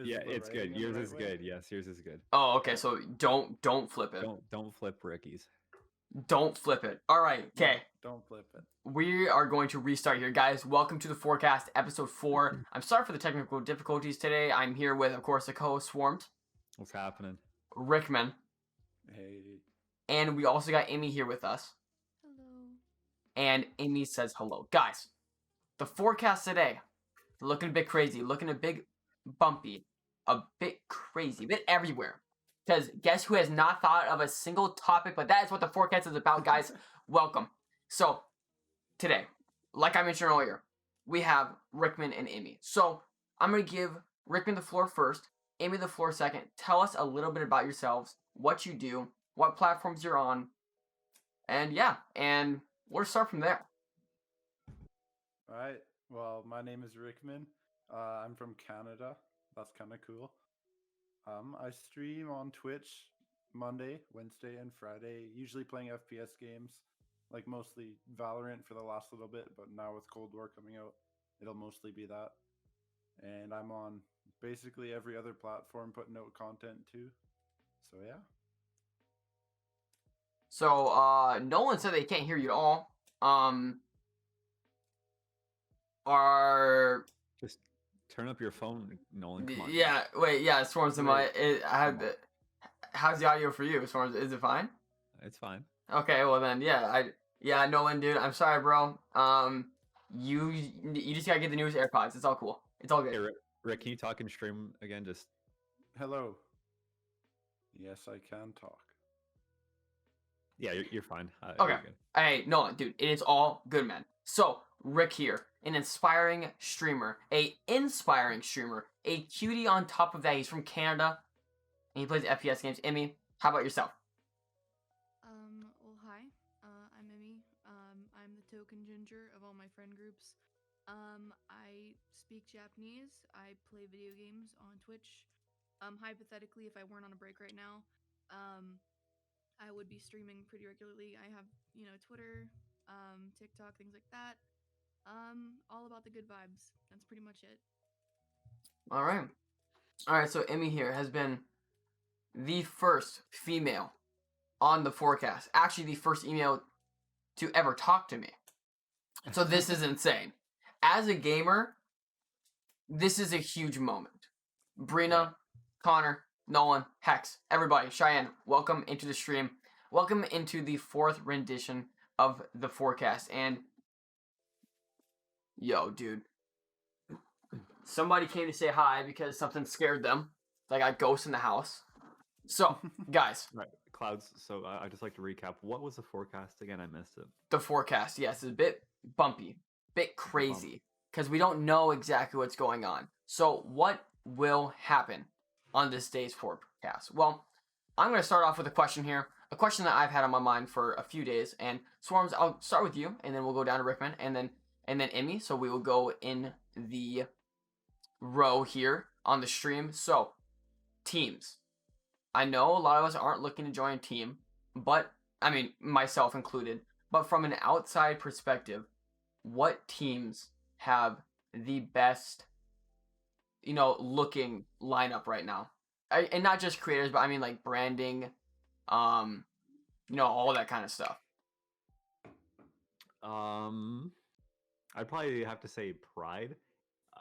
Yeah, the it's writing good. in the Yours right is way? good. Yes, yours is good. Oh, okay. So don't flip it. Don't flip Ricky's. Don't flip it. All right. Okay. Don't flip it. We are going to restart here, guys. Welcome to the forecast, episode 4. I'm sorry for the technical difficulties today. I'm here with, of course, the co-host Swormz, What's happening? Rickmin, Hey. and we also got Amy here with us. Hello. And Amy says hello. Guys, the forecast today, looking a bit crazy, looking a bit bumpy, a bit crazy, a bit everywhere. Because guess who has not thought of a single topic, but that is what the forecast is about, guys. Welcome. So, today, like I mentioned earlier, we have Rickmin and Amy. So, I'm going to give Rickmin the floor first, Amy the floor second. Tell us a little bit about yourselves, what you do, what platforms you're on, and yeah, and we'll start from there. All right. Well, my name is Rickmin. I'm from Canada. That's kind of cool. I stream on Twitch Monday, Wednesday, and Friday. Usually playing FPS games, like mostly Valorant for the last little bit. But now with Cold War coming out, it'll mostly be that. And I'm on basically every other platform putting out content too. So yeah. So, Nolan said they can't hear you at all. Are Just turn up your phone, Nolan. Come on. yeah, wait, yeah, Swormz, Come on. how's the audio for you, Swormz? Is it fine? It's fine. Okay, well then, yeah, Nolan, dude, I'm sorry, bro. You just gotta get the newest AirPods. It's all cool. It's all good. Hey, Rick, can you talk and stream again? Just Hello. Yes, I can talk. yeah, you're fine. Okay. You're good. Hey, Nolan, dude, it is all good, man. So, Rick here, an inspiring streamer, a cutie on top of that. He's from Canada, and he plays FPS games. Emmy, how about yourself? Well, hi. I'm Emmy. I'm the token ginger of all my friend groups. I speak Japanese. I play video games on Twitch. Hypothetically, if I weren't on a break right now, I would be streaming pretty regularly. I have, Twitter, TikTok, things like that. All about the good vibes. That's pretty much it. All right. So Emmy here has been the first female on the forecast. Actually, the first email to ever talk to me. So this is insane. As a gamer, this is a huge moment. Brina, Connor, Nolan, Hex, everybody, Cheyenne, welcome into the stream. Welcome into the 4th rendition of the forecast. And yo, dude, somebody came to say hi because something scared them. They got ghosts in the house. So, guys, Right, clouds. So I just like to recap. What was the forecast again? I missed it. the forecast, yes, is a bit bumpy, bit crazy, because we don't know exactly what's going on. So, what will happen on this day's forecast? Well, I'm going to start off with a question here, a question that I've had on my mind for a few days. And Swormz, I'll start with you, and then we'll go down to Rickman, and then Emmy. So we will go in the row here on the stream. So, teams. I know a lot of us aren't looking to join a team, but, I mean, myself included, but from an outside perspective, what teams have the best, looking lineup right now? And not just creators, but I mean, like, branding, all that kind of stuff. I'd probably have to say Pride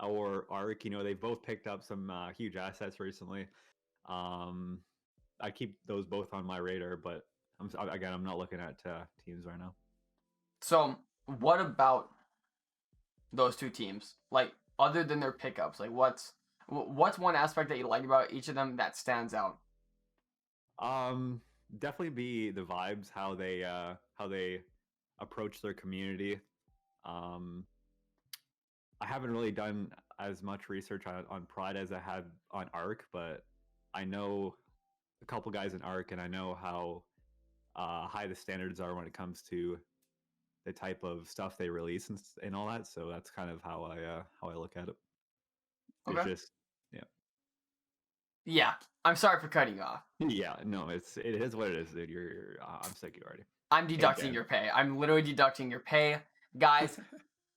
or Arc. They've both picked up some huge assets recently. I keep those both on my radar, but I'm not looking at teams right now. So, what about those two teams? Like, other than their pickups, like, what's one aspect that you like about each of them that stands out? Definitely be the vibes, how they approach their community. I haven't really done as much research on Pride as I had on Arc, but I know a couple guys in Arc, and I know how high the standards are when it comes to the type of stuff they release and all that. So that's kind of how I look at it. It's Okay. just Yeah, I'm sorry for cutting you off. yeah, no, it is what it is, dude. I'm sick of you already. I'm deducting Dan. your pay. I'm literally deducting your pay. Guys,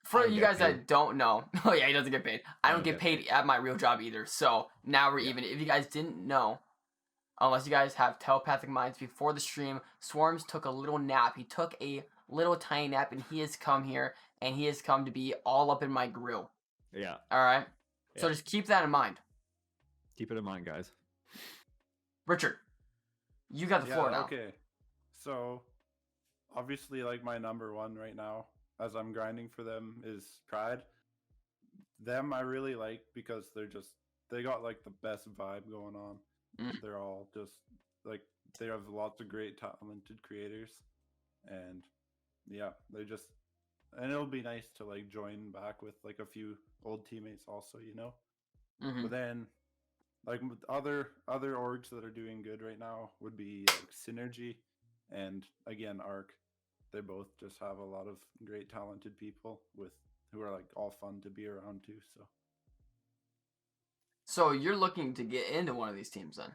For don't you get guys paid. that don't know, oh yeah, he doesn't get paid. I don't get paid paid. at my real job either. So now we're Yeah. even. If you guys didn't know, unless you guys have telepathic minds, before the stream, Swormz took a little nap. He took a little tiny nap, and he has come here, and he has come to be all up in my grill. Yeah. All right. So Yeah. just keep that in mind. Keep it in mind, guys. Richard, you got the floor now. Okay. So, obviously, like my number one right now, as I'm grinding for them, is Pride. Them I really like because they got like the best vibe going on. They're all just like they have lots of great talented creators, and yeah, and it'll be nice to like join back with like a few old teammates also, you know. Mm-hmm. But then, like with other orgs that are doing good right now would be like Synergy, and again Arc. They both just have a lot of great talented people who are like all fun to be around too. So you're looking to get into one of these teams then?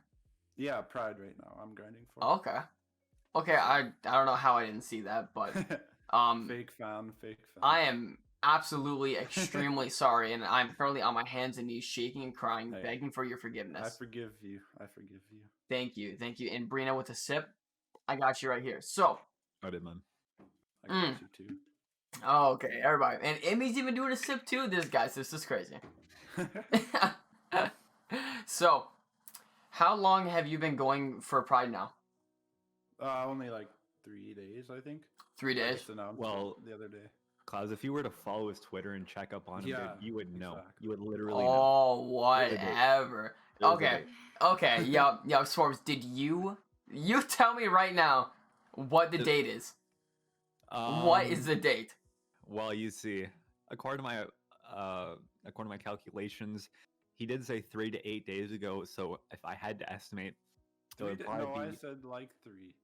Yeah, Pride right now. I'm grinding for. Okay. Okay, I don't know how I didn't see that, but fake fan. I am absolutely extremely sorry, and I'm currently on my hands and knees, shaking and crying, Hey, begging for your I forgiveness. forgive you. Thank you. And Brina with a sip. I got you right here. So. I did, man. I got you too. Oh, okay, everybody, and Emmy's even doing a sip too. This is crazy. So, how long have you been going for Pride now? Only like 3 days, I think. 3 I days. just announced Well, it the other day. Klaus, if you were to follow his Twitter and check up on him, Yeah, dude, you would know. exactly. You would literally know. Oh, There's a date. whatever. There's a Okay, date. okay, yup, Swormz, did you tell me right now what the date is? What is the date? Well, you see, according to my calculations, he did say 3 to 8 days ago. So if I had to estimate, it would probably No, I be. said like 3.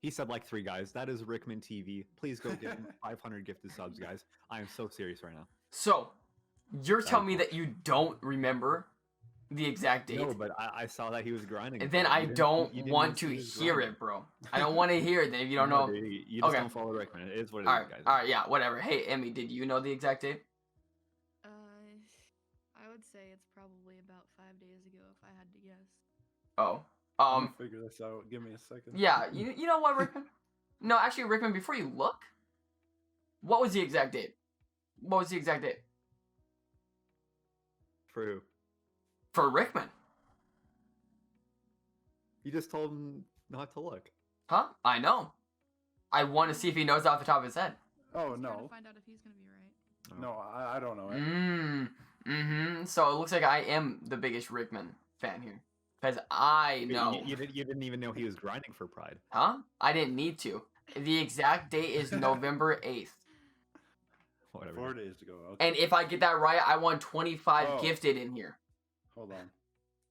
He said like 3 guys. That is Rickmin TV. Please go give him 500 gifted subs, guys. I am so serious right now. So, you're telling me that you don't remember the exact date? No, but I saw that he was grinding. And then bro. I You didn't- don't you didn't want even to see he was hear grinding. it, bro. I don't want to hear it then if you don't No, know. dude, you just Okay. don't follow Rickman. It is what it All is, right, guys. all right, yeah, whatever. Hey, Emmy, did you know the exact date? I would say it's probably about 5 days ago if I had to guess. Oh, I'm gonna figure this out. Give me a second. yeah, you know what, Rickman? No, actually, Rickman, before you look, what was the exact date? What was the exact date? For who? For Rickman. You just told him not to look. Huh? I know. I want to see if he knows off the top of his head. Oh Just trying to no, find out if he's gonna be right. Oh. no, I don't know it. Mm-hmm. So it looks like I am the biggest Rickman fan here. Because I know. You didn't even know he was grinding for Pride. Huh? I didn't need to. The exact date is November 8th. Whatever. 4 days ago. Okay. And if I get that right, I want 25 Oh. gifted in here. Hold on.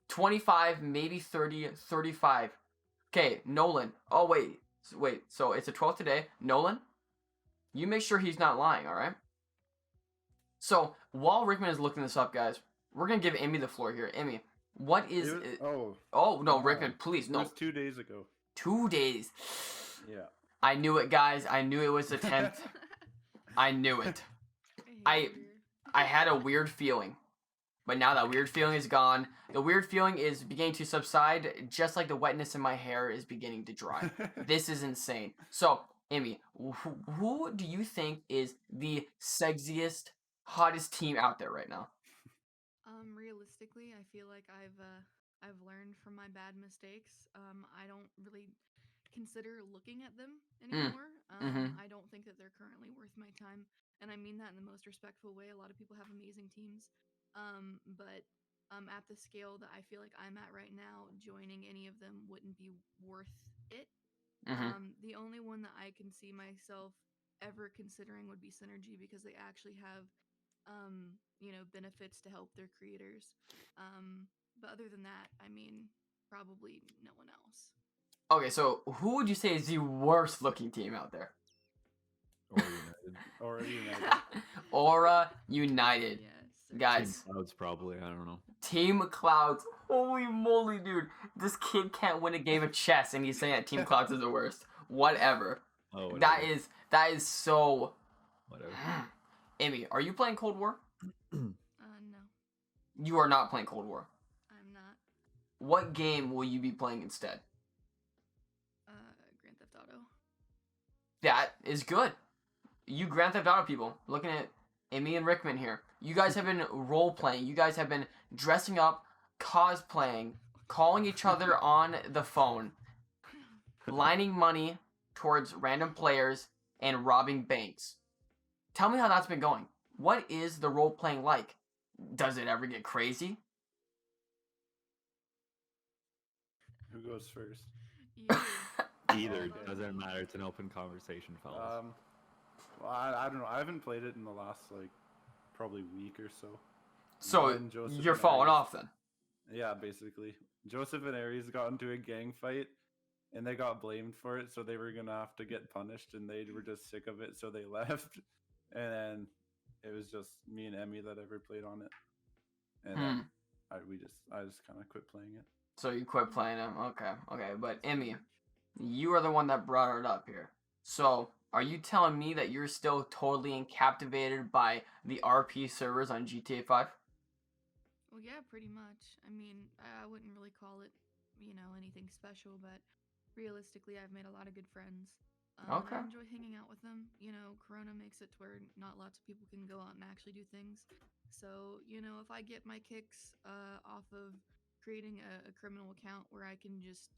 25, maybe 30, 35. Okay, Nolan. Oh, wait. So it's the 12th today. Nolan, you make sure he's not lying, all right? So while Rickman is looking this up, guys, we're going to give Emmy the floor here. Emmy, what is... Oh, no, Rickman, please, It no. was 2 days ago. 2 days. Yeah. I knew it, guys. I knew it was the 10th. I knew it. I had a weird feeling. But now that weird feeling is gone. The weird feeling is beginning to subside, just like the wetness in my hair is beginning to dry. This is insane. So, Emmy, who do you think is the sexiest, hottest team out there right now? Realistically, I feel like I've learned from my bad mistakes. I don't really consider looking at them anymore. I don't think that they're currently worth my time, and I mean that in the most respectful way. A lot of people have amazing teams, but at the scale that I feel like I'm at right now, joining any of them wouldn't be worth it. The only one that I can see myself ever considering would be Synergy because they actually have benefits to help their creators. But other than that, I mean, probably no one else. Okay, so who would you say is the worst looking team out there? Or United. Aura United. Yes. Guys. Team Clouds probably. I don't know. Team Clouds. Holy moly, dude. This kid can't win a game of chess and he's saying that Team Clouds is the worst. Whatever. Oh, whatever. That is so... Whatever. Amy, are you playing Cold War? No, You are not playing Cold War. I'm not. What game will you be playing instead? Grand Theft Auto. That is good. You Grand Theft Auto people, looking at Amy and Rickman here. You guys have been role playing. You guys have been dressing up, cosplaying, calling each other on the phone, lining money towards random players, and robbing banks. Tell me how that's been going. What is the role playing like? Does it ever get crazy? Who goes first? You. Either Okay. doesn't matter. It's an open conversation, fellas. Well, I don't know. I haven't played it in the last like probably week or so. So Mine, Joseph, you're and falling Aries- off then. Yeah, basically. Joseph and Aries got into a gang fight and they got blamed for it, so they were gonna have to get punished and they were just sick of it, so they left. And then it was just me and Emmy that ever played on it. And then I just kinda quit playing it. So you quit playing them. Okay. But Emmy, you are the one that brought it up here. So are you telling me that you're still totally captivated by the RP servers on GTA 5? Well, yeah, pretty much. I mean, I wouldn't really call it, anything special, but realistically, I've made a lot of good friends. Okay. I enjoy hanging out with them. Corona makes it to where not lots of people can go out and actually do things. So, if I get my kicks off of creating a criminal account where I can just,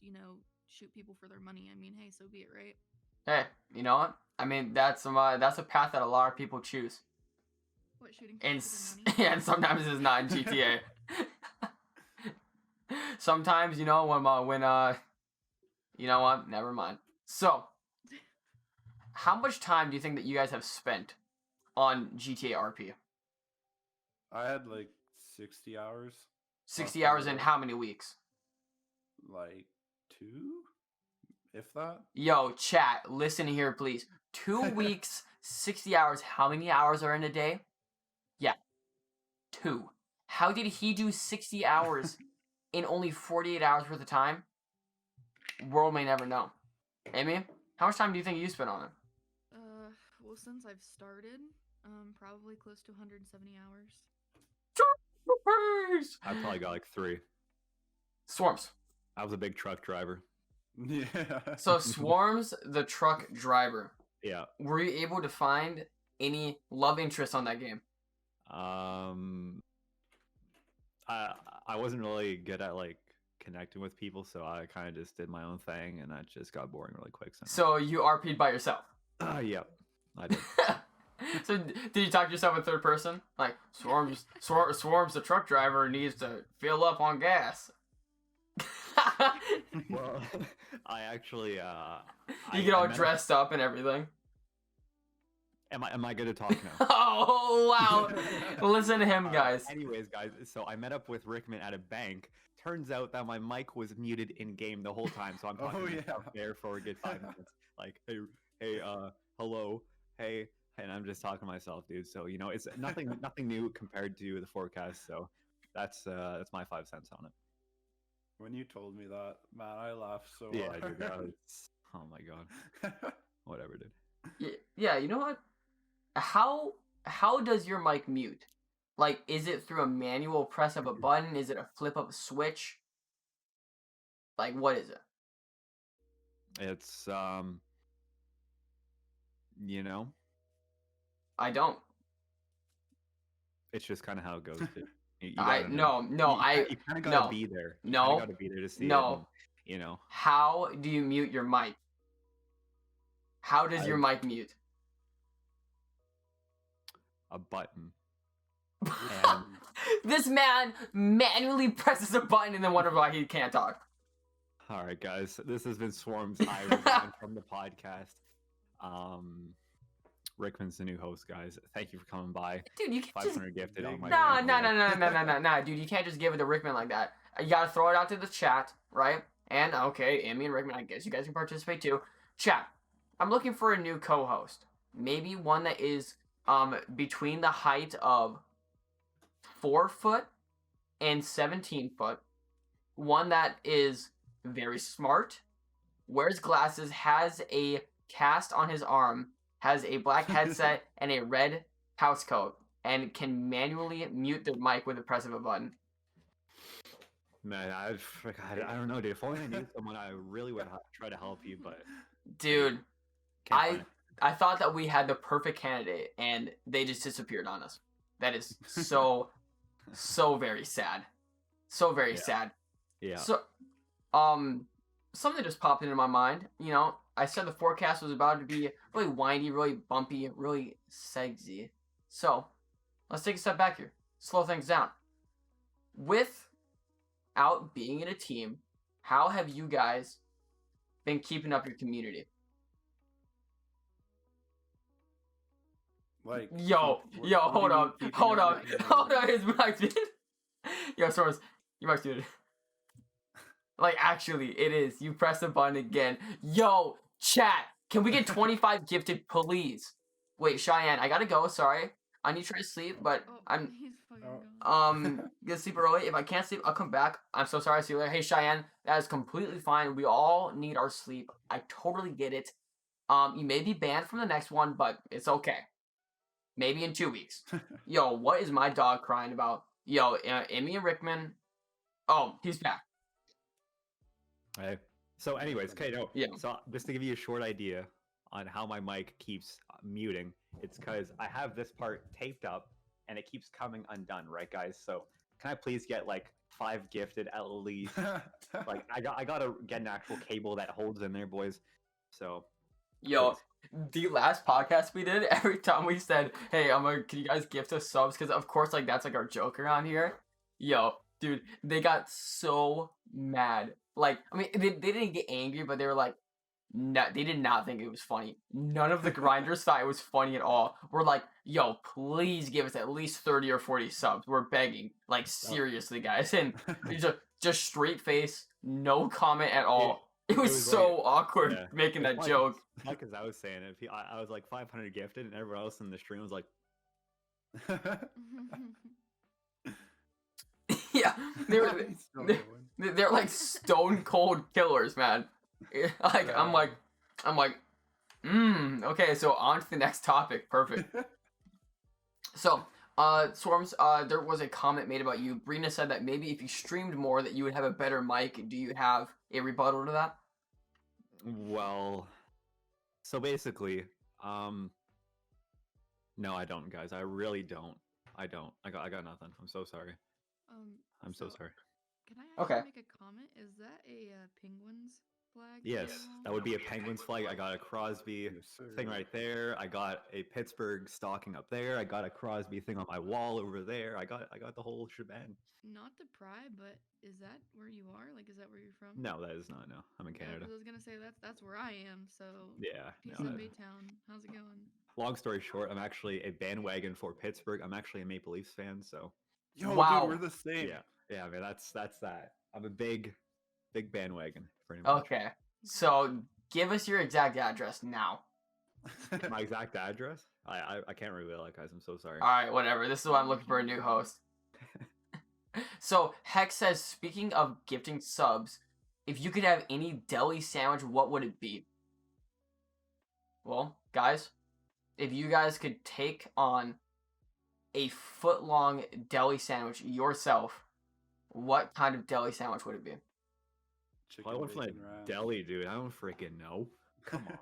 shoot people for their money, I mean, hey, so be it, right? Hey, you know what? I mean, that's a path that a lot of people choose. What, shooting people And for their money? yeah, and sometimes it's not in GTA. Sometimes, you know what? Never mind. So, how much time do you think that you guys have spent on GTA RP? I had like 60 hours. 60 hours in how many weeks? Like 2? If that? Yo, chat, listen here, please. 2 weeks, 60 hours. How many hours are in a day? Yeah, 2. How did he do 60 hours in only 48 hours worth of time? World may never know. Amy, how much time do you think you spent on it? Well, since I've started, probably close to 170 hours. I probably got like 3. Swormz. I was a big truck driver. Yeah. So Swormz, the truck driver. Yeah. Were you able to find any love interest on that game? I wasn't really good at like connecting with people, so I kind of just did my own thing, and that just got boring really quick. So you RP'd by yourself. Yep, I did. So did you talk to yourself in third person? Like Swormz, the truck driver, needs to fill up on gas. Well, I actually You get all dressed up and everything. Am I good to talk now? Oh wow! Listen to him, guys. Anyways, guys, so I met up with Rickman at a bank. Turns out that my mic was muted in game the whole time, so I'm talking to myself there for a good 5 minutes. Like, hey, hello, hey, and I'm just talking to myself, dude. So it's nothing new compared to the forecast. So that's my 5 cents on it. When you told me that, man, I laughed so Yeah, hard. dude, oh my god, whatever, dude. Yeah, you know what? How does your mic mute? Like, is it through a manual press of a button? Is it a flip of a switch? Like, what is it? It's I don't. it's just kind of how it goes. Dude. You I gotta know. no. You kind of gotta be there. You No. gotta be there to see No. it. And, How do you mute your mic? How does your mic mute? a button. And This man manually presses a button and then wonders why he can't talk. all right, guys, this has been Swormz. I resign from the podcast. Rickman's the new host, guys. Thank you for coming by. Dude, you can't just 500 gifted on my. Nah, dude, you can't just give it to Rickman like that. You gotta throw it out to the chat, right? And okay, Amy and Rickman, I guess you guys can participate too. Chat, I'm looking for a new co-host. Maybe one that is between the height of 4 foot and 17 foot. One that is very smart, wears glasses, has a cast on his arm, has a black headset and a red house coat and can manually mute their mic with the press of a button? Man, I don't know, dude. If only I knew someone, I really would try to help you, but Dude, can't find it. I thought that we had the perfect candidate, and they just disappeared on us. That is so very sad. So very sad. Yeah. So, something just popped into my mind. You know, I said the forecast was about to be really windy, really bumpy, really sexy. So, let's take a step back here. Slow things down. Without being in a team, how have you guys been keeping up your community? Like, Yo, what- yo, what do hold you mean up, keeping hold up, everything hold together? up, his mic's muted. Yo, Swormz, your mic's muted. Like, actually, it is. You press the button again. Yo, chat, can we get 25 gifted, please? Wait, Cheyenne, I gotta go, sorry. I need to try to sleep, but Oh, I'm, he's fucking Oh. gone. gonna sleep early. If I can't sleep, I'll come back. I'm so sorry, see you later. Hey, Cheyenne, that is completely fine. We all need our sleep. I totally get it. You may be banned from the next one, but it's okay. Maybe in 2 weeks. Yo, what is my dog crying about? Yo, Emmy and Rickman. Oh, he's back. Right. So, anyways, okay, no. Yeah. So, just to give you a short idea on how my mic keeps muting, it's because I have this part taped up and it keeps coming undone, right, guys? So, can I please get like 5 gifted at least? Like, I gotta get an actual cable that holds in there, boys. So, Yo, please. the last podcast we did, every time we said, "Hey, can you guys gift us subs?" Because of course, like that's like our joke around here. Yo, dude, they got so mad. Like, I mean, they didn't get angry, but they were like, no, they did not think it was funny. None of the grinders thought it was funny at all. We're like, yo, please give us at least 30 or 40 subs. We're begging. Like, seriously, guys. And just straight face, no comment at all. It was was so like- awkward yeah. making that It's joke. Like as I was saying, if I was like 500 gifted, and everyone else in the stream was like, Yeah, they were, He's still they- going. they're like stone cold killers, man. Like, I'm like, okay, so on to the next topic. Perfect. So, Swormz, there was a comment made about you. Brina said that maybe if you streamed more that you would have a better mic. Do you have a rebuttal to that? well, so basically, no, I don't, guys. I really don't. I don't. I got nothing. I'm so sorry. I'm so sorry. Can I Okay. actually make a comment? Is that a penguin's flag? Yes, on the that wall? would be a Penguins flag. I got a Crosby Yes, sir. thing right there. I got a Pittsburgh stocking up there. I got a Crosby thing on my wall over there. I got the whole shebang. Not to pry, but is that where you are? Like, is that where you're from? No, that is not. No, I'm in Yeah, Canada. 'cause I was gonna say that's where I am. So Yeah. peace No, in Baytown. How's it going? long story short, I'm actually a bandwagon for Pittsburgh. I'm actually a Maple Leafs fan, so Yo, Wow. dude, we're the same. yeah, man, that's that. I'm a big bandwagon, pretty much. Okay, so give us your exact address now. My exact address? I can't reveal it, guys. I'm so sorry. All right, whatever. This is why I'm looking for a new host. So Hex says, speaking of gifting subs, if you could have any deli sandwich, what would it be? Well, guys, if you guys could take on a foot-long deli sandwich yourself, what kind of deli sandwich would it be? Chicken I went for my bacon ranch. deli, dude. I don't freaking know. Come on.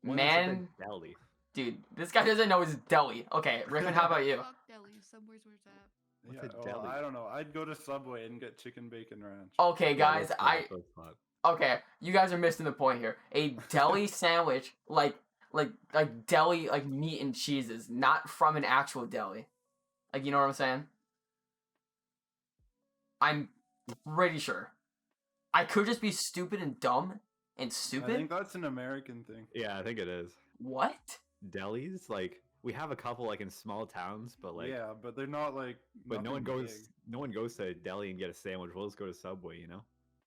When has there been Man, deli. dude, this guy doesn't know his deli. Okay, Rickman, how about you? Fuck deli. Subway's where's that? What's Yeah, a well, deli? I don't know. I'd go to Subway and get chicken bacon ranch. Okay, Yeah, guys, let's go, let's go. Okay, you guys are missing the point here. A deli sandwich, like deli, like meat and cheeses, not from an actual deli. Like, you know what I'm saying? I'm pretty sure. I could just be stupid and dumb and I stupid. think that's an American thing. Yeah, I think it is. What? Delis, like we have a couple like in small towns, but like Yeah, but they're not like. but no one nothing goes to a deli and get a sandwich. We'll just go to Subway, you know?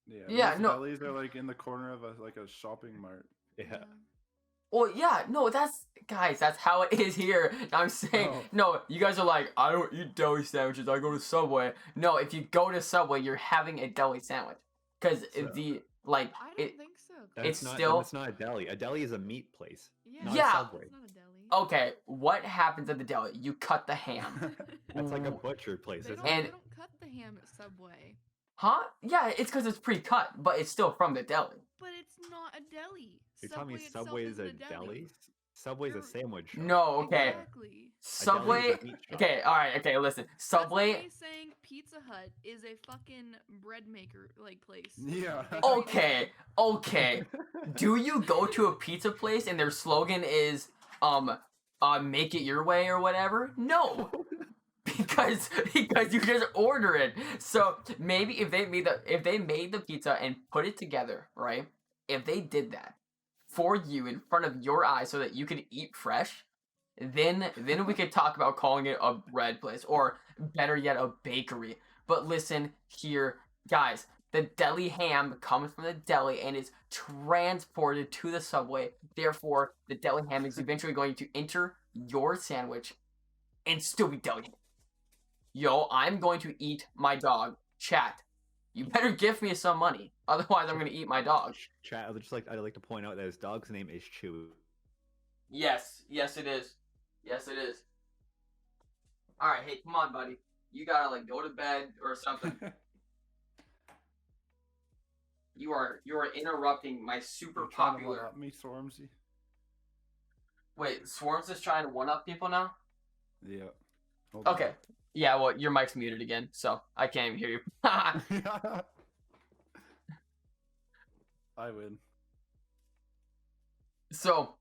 big. Yeah, most no. Delis are like in the corner of a shopping mart. Yeah. Well, yeah, no, that's guys, that's how it is here. I'm saying, Oh. no, you guys are like, I don't eat deli sandwiches. I go to Subway. No, if you go to Subway, you're having a deli sandwich, because So- the like I don't it. think so. That's It's not still- it's not a deli. A deli is a meat place. Yeah. not a Yeah. Subway. It's not a deli. Okay, what happens at the deli? You cut the ham. That's like a butcher place, They isn't don't, it? And- they don't cut the ham at Subway. Huh? Yeah, it's because it's pre-cut, but it's still from the deli. But it's not a deli. You're telling me itself Subway is isn't a deli? Subway's a You're- sandwich shop. No, okay. Exactly. Subway. is a meat shop. Okay, all right. Okay, listen. That's Subway. like me saying Pizza Hut is a fucking bread maker place. Yeah. Bakery. Okay, okay. Do you go to a pizza place and their slogan is make it your way or whatever? No. Because you just order it. So maybe if they made the pizza and put it together, right? If they did that for you in front of your eyes so that you could eat fresh, then we could talk about calling it a bread place or better yet a bakery. But listen here, guys, the deli ham comes from the deli and is transported to the Subway. Therefore, the deli ham is eventually going to enter your sandwich and still be deli ham. Yo, I'm going to eat my dog. Chat, you better give me some money. Otherwise, I'm going to eat my dog. Chat, I'd like to point out that his dog's name is Chew. Yes, it is. Yes, it is. All right, hey, come on, buddy. You gotta like go to bed or something. You are interrupting my super You're trying to popular. one-up me, Swormzy. Wait, Swormz is trying to one up people now. Yeah. Hold on. Okay. Yeah, well, your mic's muted again, so I can't even hear you. I win. So,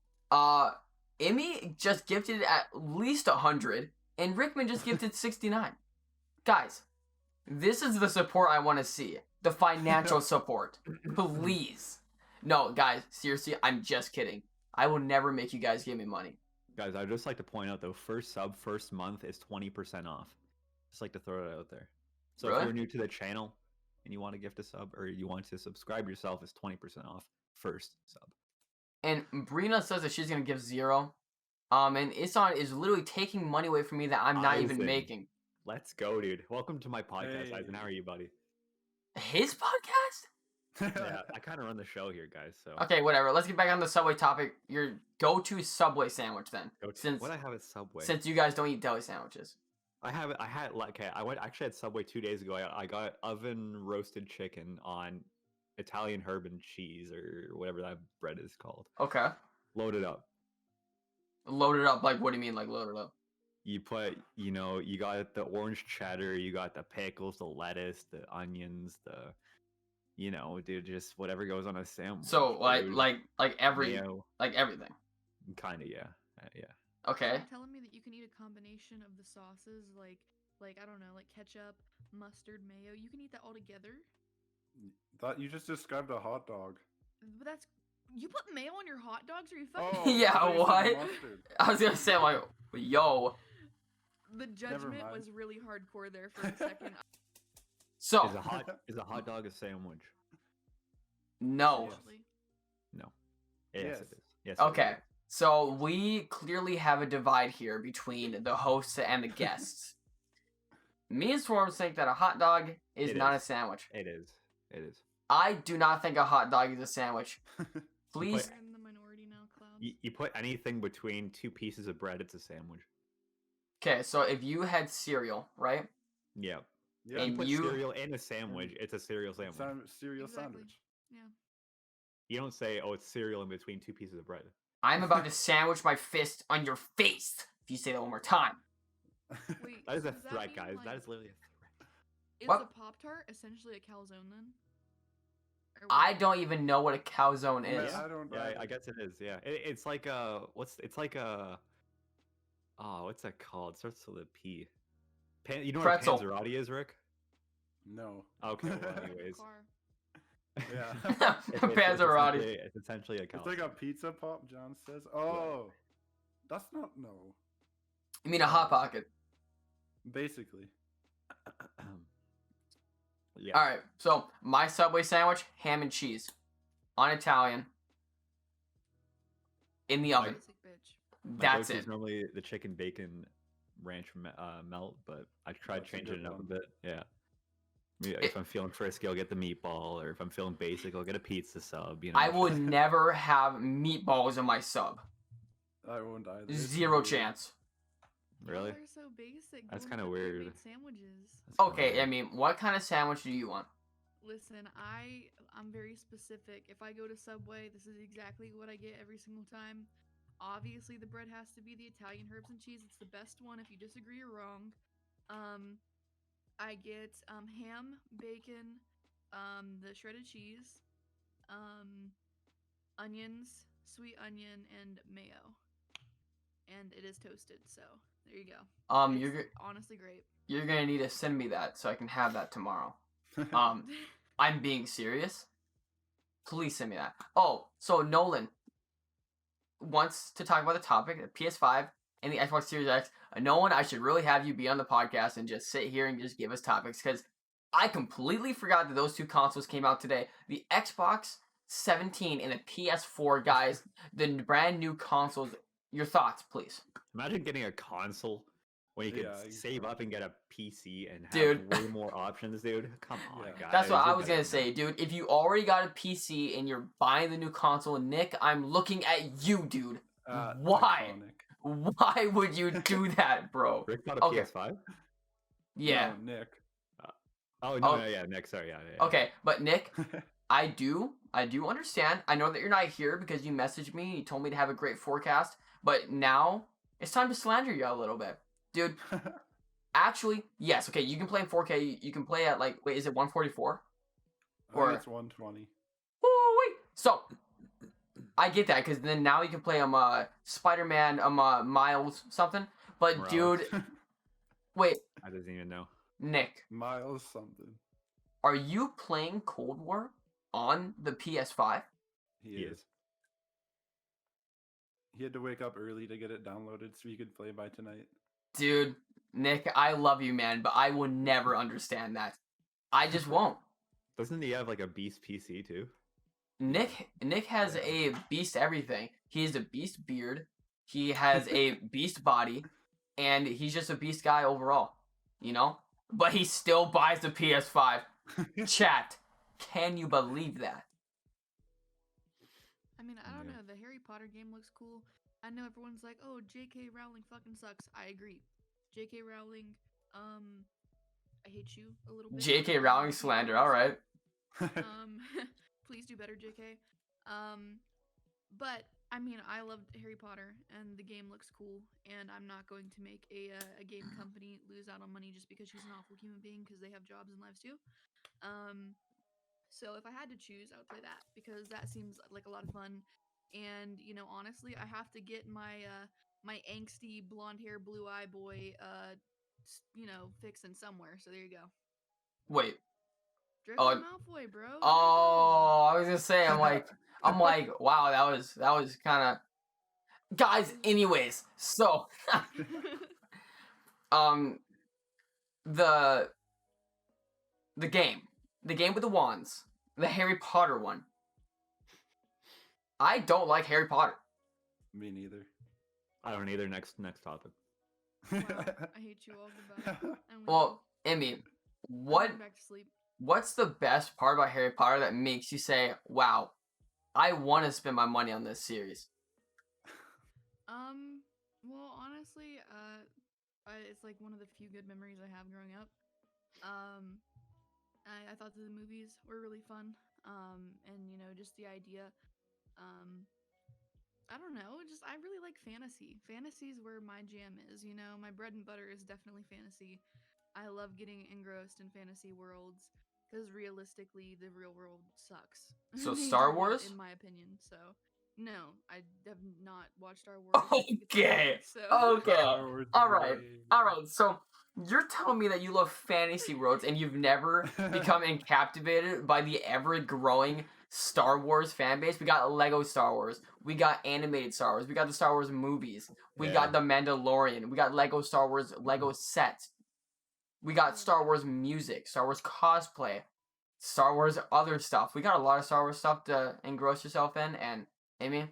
Emmy just gifted at least 100, and Rickman just gifted 69. Guys, this is the support I want to see. The financial support. Please. No, guys, seriously, I'm just kidding. I will never make you guys give me money. Guys, I'd just like to point out though, first month is 20% off. Just like to throw it out there. So Really? if you're new to the channel and you want to gift a sub or you want to subscribe yourself, it's 20% off first sub. And Brina says that she's gonna give 0. And Isan is literally taking money away from me that I'm not even Eisen. making. Let's go, dude. Welcome to my podcast, Hey. Eisen. How are you, buddy? His podcast? Yeah, I kind of run the show here, guys. So Okay, whatever. Let's get back on the Subway topic. Your go-to Subway sandwich then. what I have at Subway. Since you guys don't eat deli sandwiches. I actually had Subway 2 days ago. I got oven roasted chicken on Italian herb and cheese or whatever that bread is called. Okay. Loaded up. Loaded up, like what do you mean like loaded up? You put, you got the orange cheddar, you got the pickles, the lettuce, the onions, dude, just whatever goes on a sandwich. So like every Mayo, like everything. kind of, yeah, yeah. Okay. You're telling me that you can eat a combination of the sauces, like I don't know, like ketchup, mustard, mayo. You can eat that all together. Thought you just described a hot dog. But that's you put mayo on your hot dogs? Are you fucking? Oh, Yeah, I thought you said what? mustard. I was gonna say like yo. The judgment mind. was really hardcore there for a second. So Is a hot dog a sandwich? no. Actually. No. Yes, Yes. it is. Yes. it Okay. is. So we clearly have a divide here between the hosts and the guests. Me and Swormz think that a hot dog is It not is. a sandwich. It is. It is. I do not think a hot dog is a sandwich. Please. You're in the minority now, Cloud. You put anything between two pieces of bread, it's a sandwich. Okay, so if you had cereal, right? Yeah. Yeah. And Put you- cereal in a sandwich, it's a cereal sandwich. Cereal Exactly. sandwich. Yeah. You don't say, oh, it's cereal in between two pieces of bread. I'm about to sandwich my fist on your face if you say that one more time. Wait. That is so a does that threat, mean, guys. like, That is literally a threat. Is What? a Pop Tart essentially a calzone then? Or I what? don't even know what a calzone Yeah, is. I don't. Yeah, I guess it is. Yeah, it's like what's that called? It starts with a P. You know Pretzel. what a panzerotti is, Rick? No. Okay. Well, anyways, Car. Yeah. Panzerotti. It's essentially a It's calzone. like a pizza pop. John says. Oh, that's not no. You mean a hot pocket? Basically. Yeah. All right. So my Subway sandwich, ham and cheese, on Italian, in the oven. Basic bitch. My That's go-to it. is normally the chicken bacon ranch melt, but I tried That's a changing good it up a one. bit. Yeah. If I'm feeling frisky, I'll get the meatball, or if I'm feeling basic, I'll get a pizza sub. I would never have meatballs in my sub. I won't either. It's Zero weird. chance. Really? Y'all are so basic. That's Go kind of and get weird. pre-made sandwiches. That's kinda Okay, I weird. mean, what kind of sandwich do you want? Listen, I'm very specific. If I go to Subway, this is exactly what I get every single time. Obviously, the bread has to be the Italian herbs and cheese. It's the best one. If you disagree, you're wrong. Um, I get ham, bacon, the shredded cheese, um, onions, sweet onion, and mayo. And it is toasted, so there you go. It's You're honestly great. you're gonna need to send me that so I can have that tomorrow. I'm being serious. Please send me that. Oh, so Nolan wants to talk about the topic, the PS5 and the Xbox Series X. Nolan, I should really have you be on the podcast and just sit here and just give us topics because I completely forgot that those two consoles came out today. The Xbox 17 and the PS4, guys, the brand new consoles. Your thoughts, please. Imagine getting a console when you could Yeah, save up and get a PC and have Dude. way more options, dude. Come on, Yeah. guys. That's what I you're was better gonna than say, that. dude. If you already got a PC and you're buying the new console, Nick, I'm looking at you, dude. Why? Iconic. Why would you do that, bro? Rick bought a Okay. PS5? Yeah. No, Nick. Oh, no, Oh. yeah, Nick, sorry, yeah. Okay, but Nick, I do understand. I know that you're not here because you messaged me. You told me to have a great forecast, but now it's time to slander you a little bit, dude. Actually, yes. Okay, you can play in 4K. You can play at like, wait, is it 144? I think it's 120. Wait. So I get that because then now you can play Spider-Man Miles something. But Morales. dude, wait, I doesn't even know. Nick, Miles something. are you playing Cold War on the PS5? He He is. is. He had to wake up early to get it downloaded so he could play by tonight. Dude, Nick, I love you, man, but I will never understand that. I just won't. Doesn't he have like a beast PC too? Nick has a beast everything. He has a beast beard. He has a beast body, and he's just a beast guy overall. You know? But he still buys the PS5. Chat, can you believe that? I mean, I don't Yeah. know. The Harry Potter game looks cool. I know everyone's like, "Oh, J.K. Rowling fucking sucks." I agree. J.K. Rowling, I hate you a little bit. J.K. Rowling slander. All right. Please do better, J.K. But I mean, I loved Harry Potter, and the game looks cool. And I'm not going to make a game company lose out on money just because she's an awful human being because they have jobs and lives too. So if I had to choose, I would play that because that seems like a lot of fun. And you know, honestly, I have to get my angsty blonde hair, blue eye boy, fixing somewhere. So there you go. Wait. Draco Oh, Malfoy, bro. Draco. Oh, I was gonna say, I'm like, wow, that was kind of, guys. Anyways, so, the game with the wands, the Harry Potter one. I don't like Harry Potter. Me neither. I don't either. Next topic. Wow, I hate you all. Goodbye. And Well, Emmy, I'm what going back to sleep. what's the best part about Harry Potter that makes you say, "Wow, I want to spend my money on this series"? Well, honestly, it's like one of the few good memories I have growing up. I thought that the movies were really fun. And you know, just the idea. I don't know, just I really like fantasy. Fantasy is where my jam is. You know, my bread and butter is definitely fantasy. I love getting engrossed in fantasy worlds because realistically, the real world sucks. So Star Majorly, Wars? in my opinion. So no, I have not watched Star Wars. I think it's Okay. boring, so. Okay. Star Wars All right. way. All right. So you're telling me that you love fantasy worlds and you've never become captivated by the ever-growing Star Wars fan base? We got Lego Star Wars. We got animated Star Wars. We got the Star Wars movies. We Yeah. got the Mandalorian. We got Lego Star Wars Lego sets. We got Star Wars music, Star Wars cosplay, Star Wars other stuff. We got a lot of Star Wars stuff to engross yourself in, and Amy,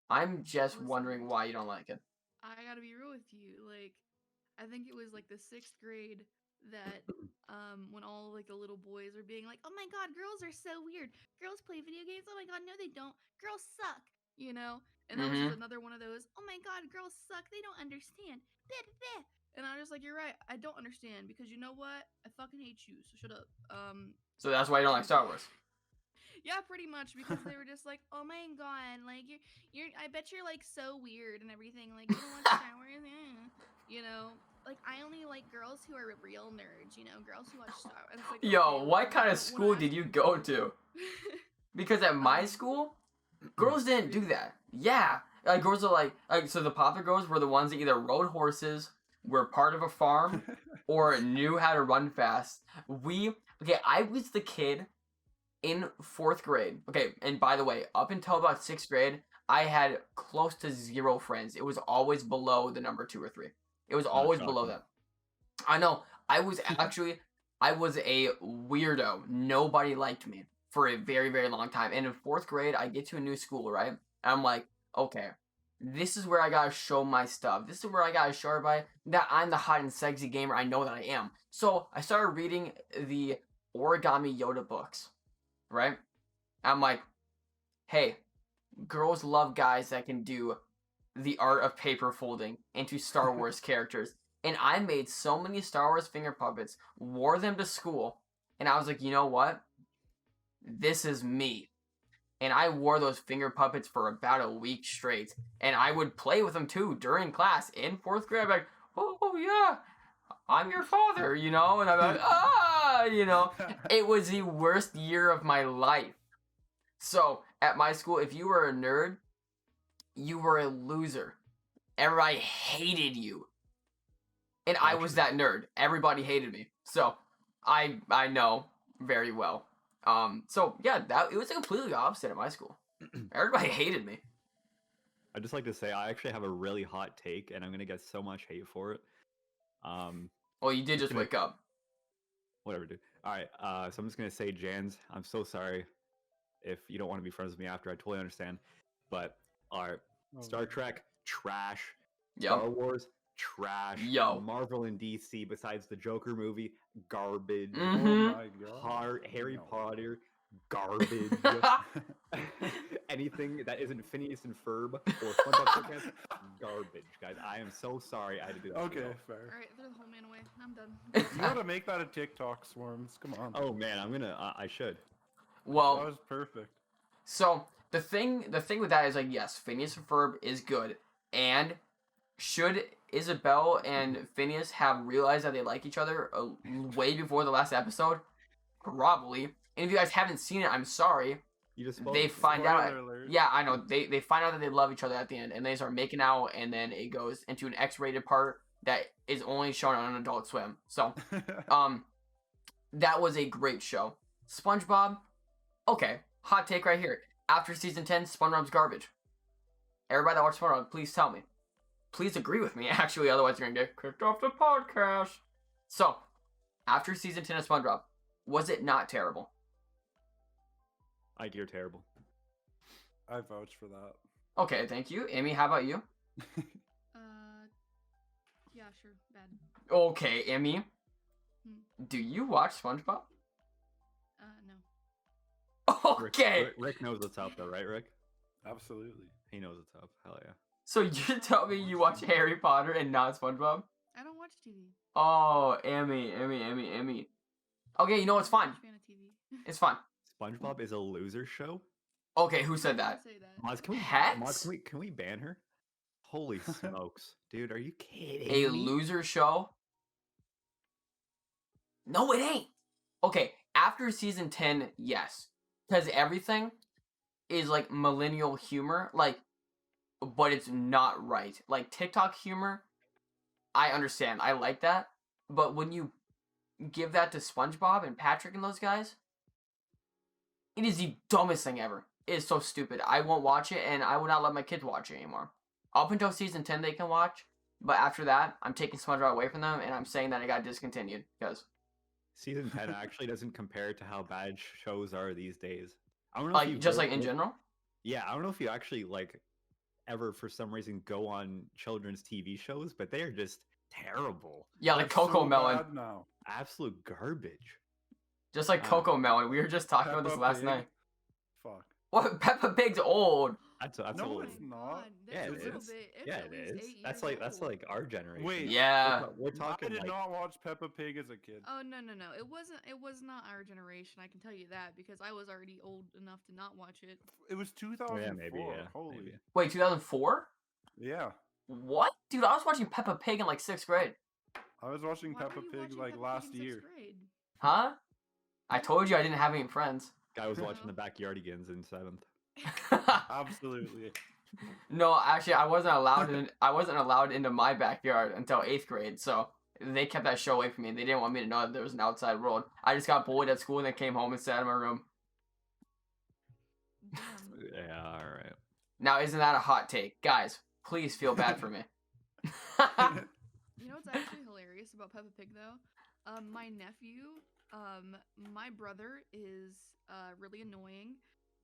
I'm just Listen. wondering why you don't like it. I gotta be real with you. Like, I think it was like the 6th grade that, when all like the little boys were being like, "Oh my God, girls are so weird. Girls play video games. Oh my God, no they don't. Girls suck." You know, And that was Mhm. just another one of those, oh my god, girls suck, they don't understand. Blah, blah, blah. And I was like, you're right, I don't understand because you know what? I fucking hate you, so shut up. So that's why you don't like Star Wars. Yeah, pretty much because they were just like, oh my god, like you're I bet you're like so weird and everything. Like you don't watch Star Wars, you know. Like I only like girls who are real nerds, you know, girls who watch Star Wars. And it's like, Yo, okay, what well, kind I of don't school wanna did ask you you go to. to? Because at my school, girls didn't do that. Yeah, like girls are like so the popular girls were the ones that either rode horses, were part of a farm, or knew how to run fast. I was the kid in 4th grade. Okay, and by the way, up until about 6th grade, I had close to 0 friends. It was always below the number 2 or 3. It was always below shocking. that. I know. I was a weirdo. Nobody liked me for a very, very long time. And in 4th grade, I get to a new school, right? And I'm like, okay, this is where I gotta show my stuff. This is where I gotta show everybody that I'm the hot and sexy gamer. I know that I am. So I started reading the Origami Yoda books, right? I'm like, hey, girls love guys that can do the art of paper folding into Star Wars characters. And I made so many Star Wars finger puppets, wore them to school, and I was like, you know what? This is me. And I wore those finger puppets for about a week straight. And I would play with them too during class in 4th grade. I'd be like, oh yeah, I'm your father, you know? And I'm like, you know? It was the worst year of my life. So, at my school, if you were a nerd, you were a loser. Everybody hated you. And I was that nerd. Everybody hated me. So, I know very well. So yeah, it was completely opposite at my school. Everybody hated me. I'd just like to say I actually have a really hot take, and I'm gonna get so much hate for it. Oh, you did just wake up. Whatever, dude. All right. So I'm just gonna say, Jans, I'm so sorry if you don't want to be friends with me after. I totally understand. But all right, Star Trek, trash. Star Wars, trash. Yo. Marvel and DC, besides the Joker movie, garbage. Mm-hmm. Oh my god. Harry Potter, garbage. Anything that isn't Phineas and Ferb or SpongeBob SquarePants, garbage, guys. I am so sorry I had to do that. Okay, All fair. right, throw the whole man away. I'm done. You gotta make that a TikTok, Swormz. Come on. Oh man, I'm gonna. I should. Well, That was perfect. so the thing with that is like, yes, Phineas and Ferb is good, and should Isabel and Phineas have realized that they like each other way before the last episode? Probably. And if you guys haven't seen it, I'm sorry. You just They find out. Spoiler alert. Yeah, I know. They find out that they love each other at the end, and they start making out, and then it goes into an X-rated part that is only shown on Adult Swim. So, that was a great show. SpongeBob, okay, hot take right here. After season 10, SpongeBob's garbage. Everybody that watched SpongeBob, please tell me. Please agree with me, actually, otherwise you're gonna get kicked off the podcast. So, after season 10 of SpongeBob, was it not terrible? Ike, you're terrible. I vouch for that. Okay, thank you. Amy, how about you? Yeah, sure, bad. Okay, Amy. Do you watch SpongeBob? No. Okay. Rick knows what's up, though, right, Rick? Absolutely. He knows what's up. Hell yeah. So you tell me you watch Harry Potter and not SpongeBob? I don't watch TV. Oh, Amy. Okay, you know what's fine. I'm not a fan of TV. It's fine. SpongeBob is a loser show. Okay, who said that? Say that. Moz, can we, Hats? Moz, can we ban her? Holy smokes, dude! Are you kidding A me? loser show? No, it ain't. Okay, after season 10, yes. Because everything is like millennial humor, like, but it's not right. Like TikTok humor, I understand. I like that. But when you give that to SpongeBob and Patrick and those guys, it is the dumbest thing ever. It is so stupid. I won't watch it, and I will not let my kids watch it anymore. Up until season 10, they can watch. But after that, I'm taking SpongeBob away from them, and I'm saying that it got discontinued. Because Season 10 actually doesn't compare to how bad shows are these days. I don't know like, just like in general? Yeah, I don't know if you actually like ever for some reason go on children's TV shows, but they are just terrible. Yeah, like That's Coco so Melon. bad now. Absolute garbage. Just like Coco Melon. We were just talking about this Peppa last Pig. night. Fuck. What? Peppa Pig's old. That's No, old. it's not. Yeah, That's it a little is. bit. It's Yeah, at it least is. 8 That's years like old. our generation. Wait. Yeah. We're I talking did like not watch Peppa Pig as a kid. Oh no. It wasn't. It was not our generation. I can tell you that because I was already old enough to not watch it. It was 2004. yeah, maybe, yeah, Holy. maybe. Wait, 2004? Yeah. What? Dude, I was watching Peppa Pig in like 6th grade. I was watching Why were Peppa you Pig watching like Peppa last Pig in year. 6th grade? Huh? I told you I didn't have any friends. Guy was watching No. the Backyardigans in 7th. Absolutely. No, actually, I wasn't allowed in. I wasn't allowed into my backyard until 8th grade. So they kept that show away from me. They didn't want me to know that there was an outside world. I just got bullied at school and then came home and sat in my room. Damn. Yeah, all right. Now, isn't that a hot take, guys? Please feel bad for me. You know what's actually hilarious about Peppa Pig though? My nephew, my brother is really annoying,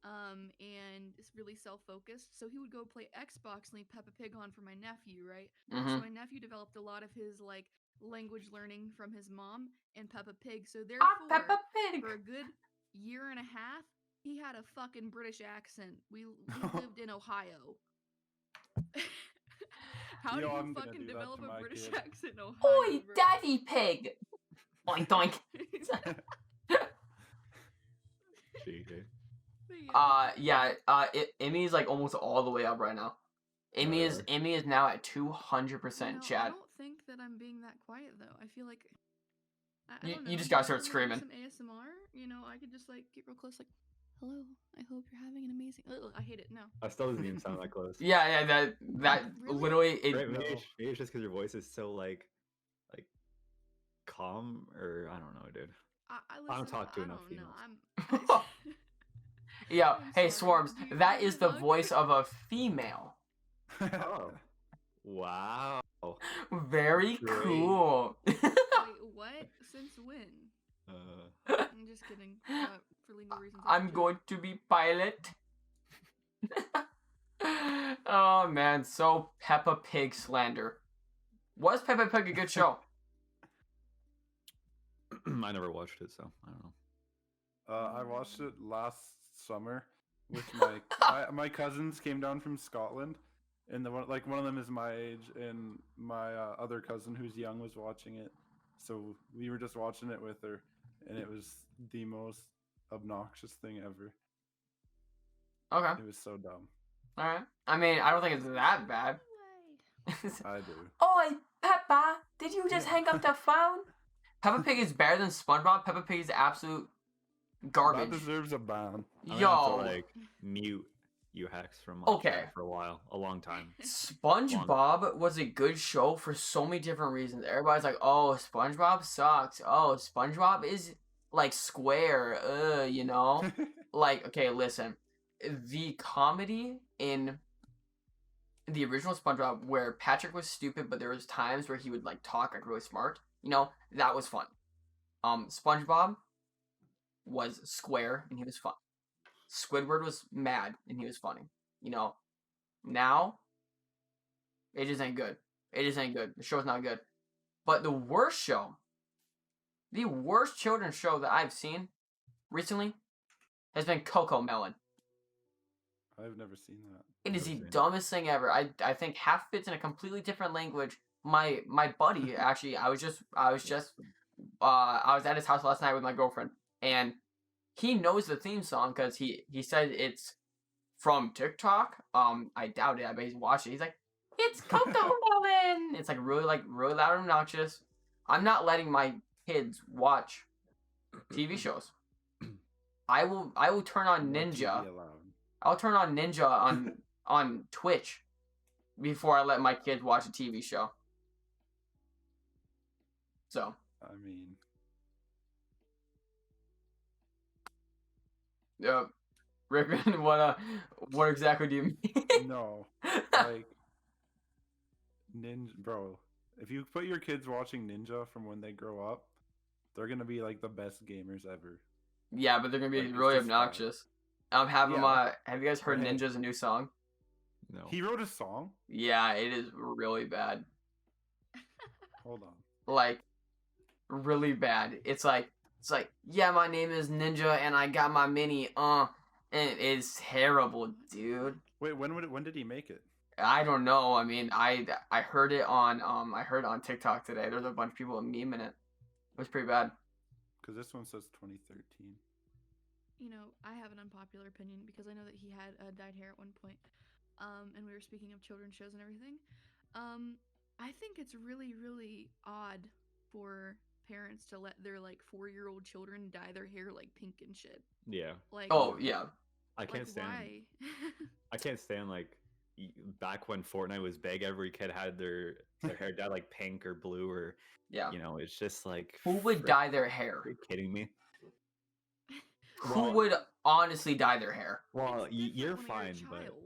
and is really self-focused. So he would go play Xbox and leave Peppa Pig on for my nephew, right? So hmm my nephew developed a lot of his like language learning from his mom and Peppa Pig. So Ah, therefore, Peppa Pig. for a good year and a half, he had a fucking British accent. We lived in Ohio. How Yo, do I'm you gonna fucking do that develop to a my British kid. accent in Ohio? Oi, bro? Daddy Pig. Oink doink. GG. But Yeah. Emmy's like almost all the way up right now. Emmy is now at 200% I chat. don't think that I'm being that quiet though. I feel like I You- don't you know, just gotta maybe start a little screaming. Some ASMR, you know, I could just like get real close, like, hello. I hope you're having an amazing. Ugh, I hate it. No. That still doesn't even sound that close. Yeah, that Really? literally it. Right, maybe, No. maybe it's just because your voice is so like calm, or I don't know, dude. I don't listen, talk to I enough don't know. I'm. Yeah, I'm hey sorry, Swormz, do you that want is a the hug? voice of a female. Oh, wow. Very Great. cool. Wait, what? Since when? I'm just kidding. For legal reasons. I'm going to be pilot. Oh man, so Peppa Pig slander. Was Peppa Pig a good show? I never watched it, so I don't know. I watched it last summer with my cousins came down from Scotland, and one of them is my age, and my other cousin who's young was watching it, so we were just watching it with her, and it was the most obnoxious thing ever. Okay, It was so dumb. all right. I mean, I don't think it's that bad. I do. Oi, Peppa, did you just Yeah. hang up the phone? Peppa Pig is better than SpongeBob. Peppa Pig is absolute garbage. That deserves a ban. I'm gonna have to, Yo, like mute you Hex from my Okay. chat for a long time. SpongeBob was a good show for so many different reasons. Everybody's like, "Oh, SpongeBob sucks. Oh, SpongeBob is like square." You know? Like, okay, listen. The comedy in the original SpongeBob where Patrick was stupid, but there was times where he would like talk like really smart. You know, that was fun. SpongeBob was square and he was fun. Squidward was mad and he was funny. You know, now it just ain't good. It just ain't good. The show's not good. But the worst children's show that I've seen recently has been Coco Melon. I've never seen that. It is Never the seen it. dumbest thing ever. I think half of it's in a completely different language. My buddy actually, I was at his house last night with my girlfriend, and he knows the theme song because he said it's from TikTok. I doubt it. I bet he's watched it. He's like, it's Coco Melon. It's like really loud and obnoxious. I'm not letting my kids watch TV shows. I will turn on No TV Ninja. allowed. I'll turn on Ninja on Twitch before I let my kids watch a TV show. So, I mean, Rickman, what exactly do you mean? no, like Ninja, bro. If you put your kids watching Ninja from when they grow up, they're gonna be like the best gamers ever. Yeah, but they're gonna be Like, it's really just bad. obnoxious. Have you guys heard Right. Ninja's new song? No. He wrote a song. Yeah, it is really bad. Hold on. Like, really bad. It's like, yeah, my name is Ninja and I got my mini, and it's terrible, dude. Wait, when did he make it? I don't know. I mean, I heard it on TikTok today. There's a bunch of people memeing it. It was pretty bad. Because this one says 2013. You know, I have an unpopular opinion because I know that he had dyed hair at one point. And we were speaking of children's shows and everything. I think it's really, really odd for parents to let their like 4-year-old children dye their hair like pink and shit. Yeah. Like, Oh yeah. I can't like, stand. why? I can't stand like back when Fortnite was big. Every kid had their hair dyed like pink or blue or Yeah. you know. It's just like Who would frick, dye their hair? Are you kidding me? Who Well- would honestly dye their hair? Well, It's you're different when fine, you're a but child.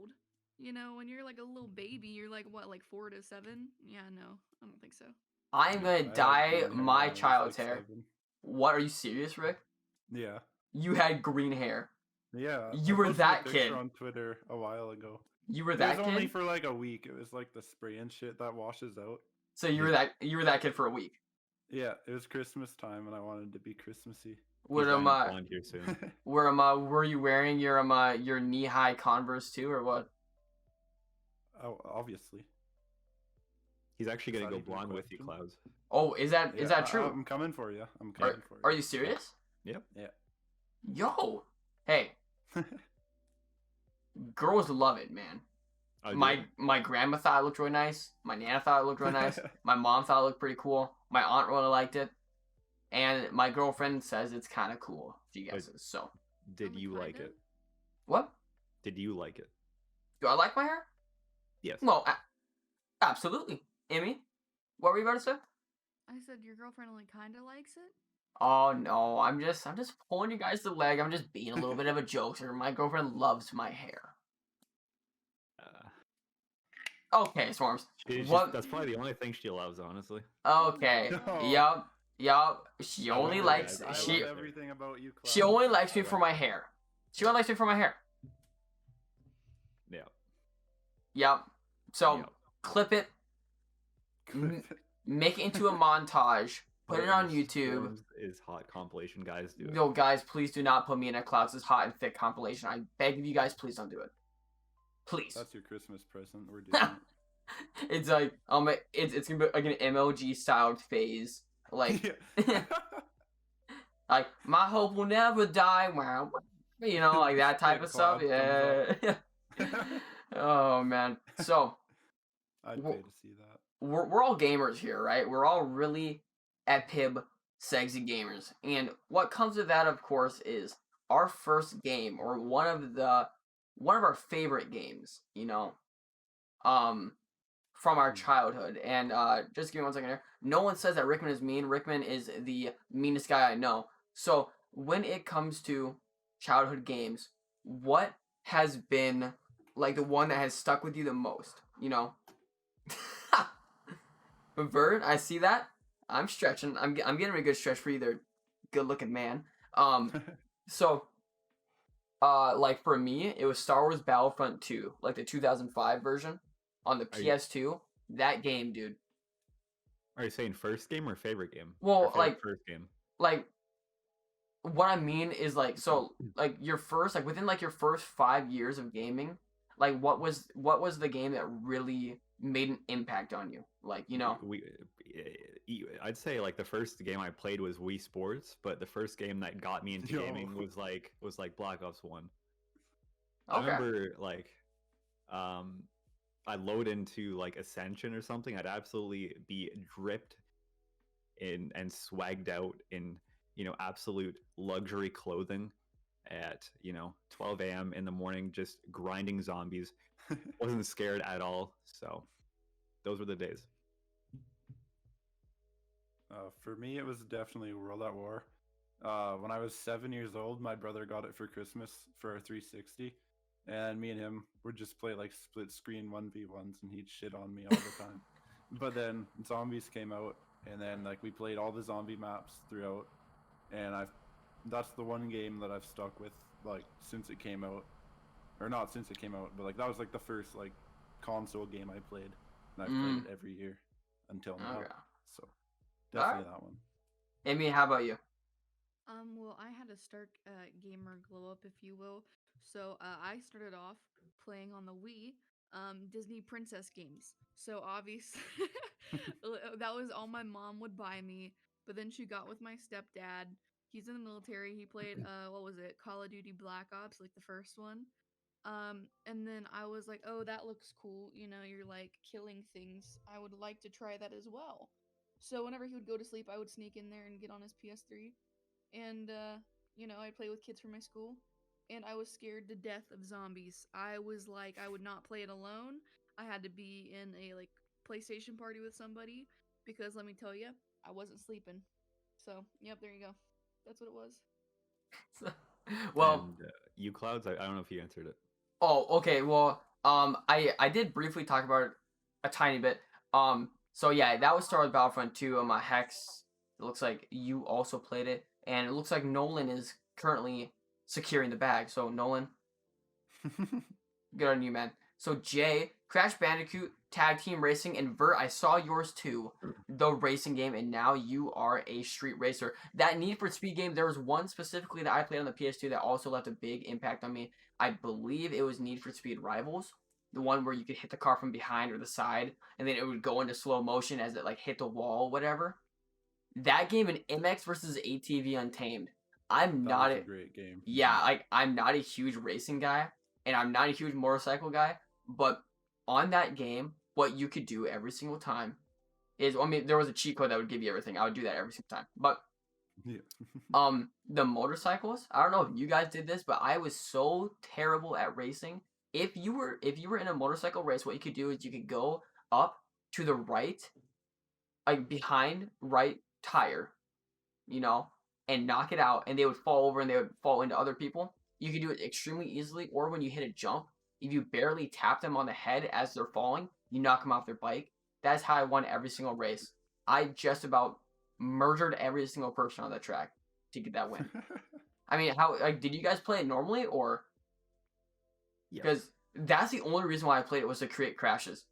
You know, when you're like a little baby, you're like what, like 4 to 7? Yeah, no, I don't think so. I'm I gonna had dye green hair when I my was, child's like, hair. 7. What? Are you serious, Rick? Yeah. You had green hair. Yeah. You I were posted that a picture kid. on Twitter a while ago. You were It that was kid. only for like a week. It was like the spray and shit that washes out. So you were that kid for a week. Yeah, it was Christmas time and I wanted to be Christmassy. What he's dying am blonde here soon. were you wearing your knee high Converse too or what? Oh, obviously. He's actually gonna Is go that even a blonde with you, question? Clouds. Oh, is that Yeah, true? I'm coming for you. I'm coming for you. Are you serious? Yep. Yo, hey, girls love it, man. Oh, My grandma thought it looked really nice. My nana thought it looked really nice. My mom thought it looked pretty cool. My aunt really liked it, and my girlfriend says it's kind of cool. She guesses. So, did you like kinda? it? what? Did you like it? Do I like my hair? Yes. Well, absolutely. Emmy, what were you about to say? I said your girlfriend only kind of likes it. Oh no, I'm just pulling you guys the leg. I'm just being a little bit of a jokester. My girlfriend loves my hair. Okay, Swormz. That's probably the only thing she loves, honestly. Okay. No. Yup. She I only love likes that. I she love everything about you, Cloud. she only likes me I for love my hair. She only likes me for my hair. Yeah. Yep. So Yep. clip it, it. make it into a montage, put it on Swormz- YouTube. Swormz is hot compilation, guys. Do it. Yo, guys, please do not put me in a Clouds' hot and thick compilation. I beg of you guys, please don't do it. Please. That's your Christmas present. We're doing it. It's like it's gonna be like an MLG styled phase. Like Yeah. like my hope will never die. Wow. You know, like that type of stuff. Cloud Yeah. Oh man. So I'd Well- pay to see that. we're all gamers here, right? We're all really epib sexy gamers. And what comes with that, of course, is our first game or one of our favorite games, you know, from our childhood. And just give me 1 second here. No one says that Rickman is mean. Rickman is the meanest guy I know. So when it comes to childhood games, what has been like the one that has stuck with you the most? You know, Vert, I see that. I'm stretching. I'm getting a good stretch for you there, good looking man. So, like for me, it was Star Wars Battlefront 2, like the 2005 version on the Are you- PS2. That game, dude. Are you saying first game or favorite game? Well, Or favorite like- first game. Like, what I mean is like, so like your first, like within like your first 5 years of gaming, like what was the game that really made an impact on you? Like, you know. I'd say like the first game I played was Wii Sports, but the first game that got me into Yo. gaming was like Black Ops 1. I Okay. remember like I'd load into like Ascension or something, I'd absolutely be dripped in and swagged out in, you know, absolute luxury clothing at, you know, 12 a.m. in the morning, just grinding zombies. Wasn't scared at all. So those were the days. For me, it was definitely World at War. When I was 7 years old, my brother got it for Christmas for our 360, and me and him would just play like split screen 1v1s, and he'd shit on me all the time. But then zombies came out, and then like we played all the zombie maps throughout, and that's the one game that I've stuck with like since it came out, or not since it came out, but like that was like the first like console game I played, and I've played it every year until now. Okay. So definitely that one. Amy, how about you? Well, I had a stark gamer glow up, if you will. So I started off playing on the Wii, Disney princess games. So obviously, that was all my mom would buy me. But then she got with my stepdad. He's in the military. He played what was it, Call of Duty Black Ops, like the first one. And then I was like, oh, that looks cool. You know, you're like killing things. I would like to try that as well. So whenever he would go to sleep, I would sneak in there and get on his PS3 and I'd play with kids from my school, and I was scared to death of zombies. I was like, I would not play it alone. I had to be in a like PlayStation party with somebody because let me tell you, I wasn't sleeping. So, yep, there you go. That's what it was. Well, And you clouds, I don't know if you answered it. oh, okay. Well, I did briefly talk about it a tiny bit. So yeah, that was Star Wars Battlefront 2. Hex. It looks like you also played it, and it looks like Nolan is currently securing the bag. So Nolan, good on you, man. So Jay, Crash Bandicoot, Tag Team Racing, and Vert, I saw yours too, the racing game, and now you are a street racer. That Need for Speed game, there was one specifically that I played on the PS2 that also left a big impact on me. I believe it was Need for Speed Rivals, the one where you could hit the car from behind or the side, and then it would go into slow motion as it like hit the wall, whatever. That game and MX versus ATV Untamed. I'm That not was a a great game. yeah, like I'm not a huge racing guy, and I'm not a huge motorcycle guy, but on that game, what you could do every single time is, I mean, there was a cheat code that would give you everything. I would do that every single time. But Yeah. the motorcycles, I don't know if you guys did this, but I was so terrible at racing. If you were in a motorcycle race, what you could do is you could go up to the right, like behind right tire, you know, and knock it out, and they would fall over and they would fall into other people. You could do it extremely easily, or when you hit a jump, if you barely tap them on the head as they're falling, you knock them off their bike. That's how I won every single race. I just about murdered every single person on that track to get that win. I mean, how like did you guys play it normally, or Yes. because that's the only reason why I played it was to create crashes.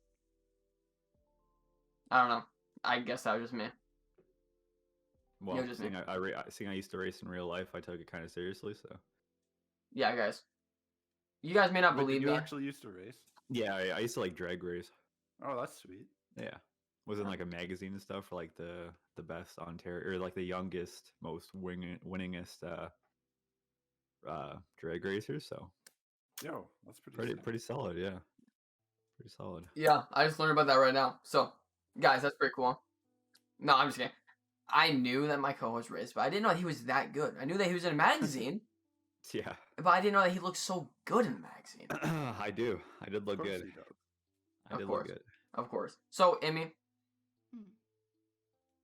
I don't know. I guess that was just me. Well, just me. seeing I used to race in real life, I took it kind of seriously. So Yeah, guys. You guys may not Wait, believe did you me. actually used to race? yeah, I used to like drag race. Oh, that's sweet. Yeah, was in like a magazine and stuff for like the best Ontario or like the youngest, most winningest drag racers. So Yo, that's pretty sick. pretty solid. Yeah, pretty solid. Yeah, I just learned about that right now. So, guys, that's pretty cool. No, I'm just kidding. I knew that my co-host raced, but I didn't know he was that good. I knew that he was in a magazine, Yeah, but I didn't know that he looked so good in the magazine. I do. I did Of look course good. he does. I Of did course. look good. Of course. So, Emmy, Hmm.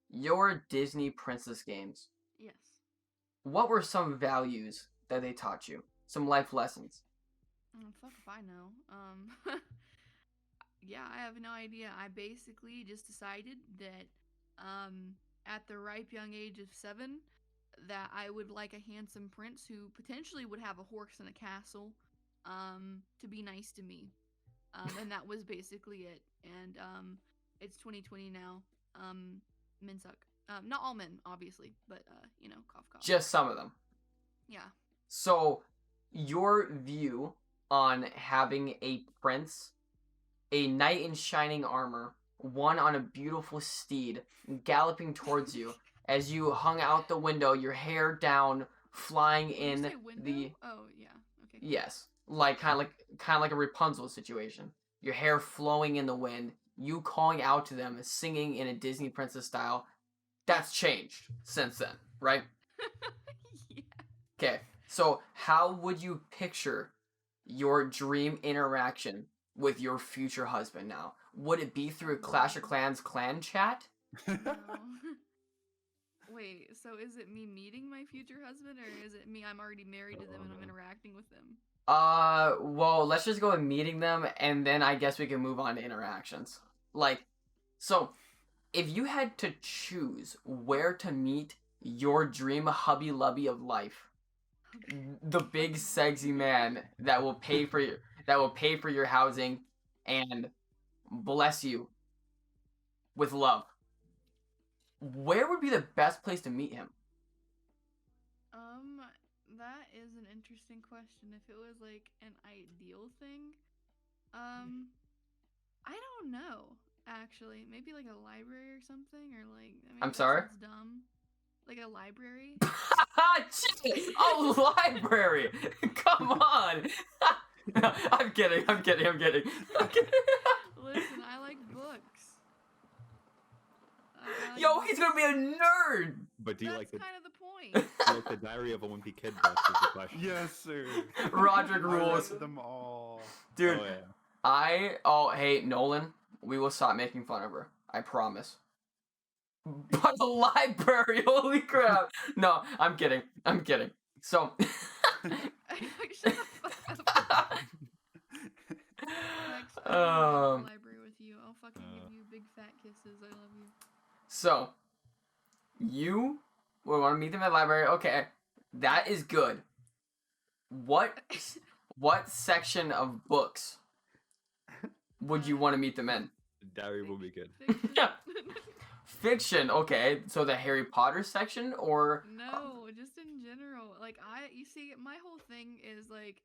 your Disney princess games, Yes. what were some values that they taught you? Some life lessons? Fuck if I know. Yeah, I have no idea. I basically just decided that, at the ripe young age of 7, that I would like a handsome prince who potentially would have a horse and a castle, to be nice to me. And that was basically it. And, it's 2020 now. Men suck. Not all men, obviously, but, cough cough. Just some of them. Yeah. So, your view on having a prince, a knight in shining armor, one on a beautiful steed, galloping towards you, as you hung out the window, your hair down, flying Did you in say window? the Oh, yeah. Okay. yes, like kind of like a Rapunzel situation. Your hair flowing in the wind, you calling out to them, singing in a Disney princess style. That's changed since then, right? Yeah. Okay, so how would you picture your dream interaction with your future husband now? Would it be through a Clash of Clans clan chat? No. Wait, so is it me meeting my future husband, or is it me? I'm already married to them and I'm interacting with them. Well, let's just go with meeting them, and then I guess we can move on to interactions. Like, so, if you had to choose where to meet your dream hubby lubby of life, the big sexy man that will pay for your housing and bless you with love, where would be the best place to meet him? that is an interesting question. If it was like an ideal thing, I don't know. Actually, maybe like a library or something, or like I mean, I'm that sorry? sounds dumb. Like a library. A library. Come on. I'm kidding. Listen, I like books. I like Yo, books. he's gonna be a nerd. But do you That's like the kind of the point. do you like the Diary of a Wimpy Kid book? Is the question. Yes, sir. Roderick I rules. read them all. Dude, Oh, yeah. hey, Nolan, we will stop making fun of her. I promise. But the library, holy crap. No, I'm kidding. So, Shut the fuck up. Next, I'm gonna go to the library with you. I'll fucking give you big fat kisses. I love you. so, you would want to meet them at the library. Okay, that is good. What section of books would you want to meet them in? Diary will be good. Fiction. Fiction, okay. So the Harry Potter section, or No, just in general. Like you see, my whole thing is like,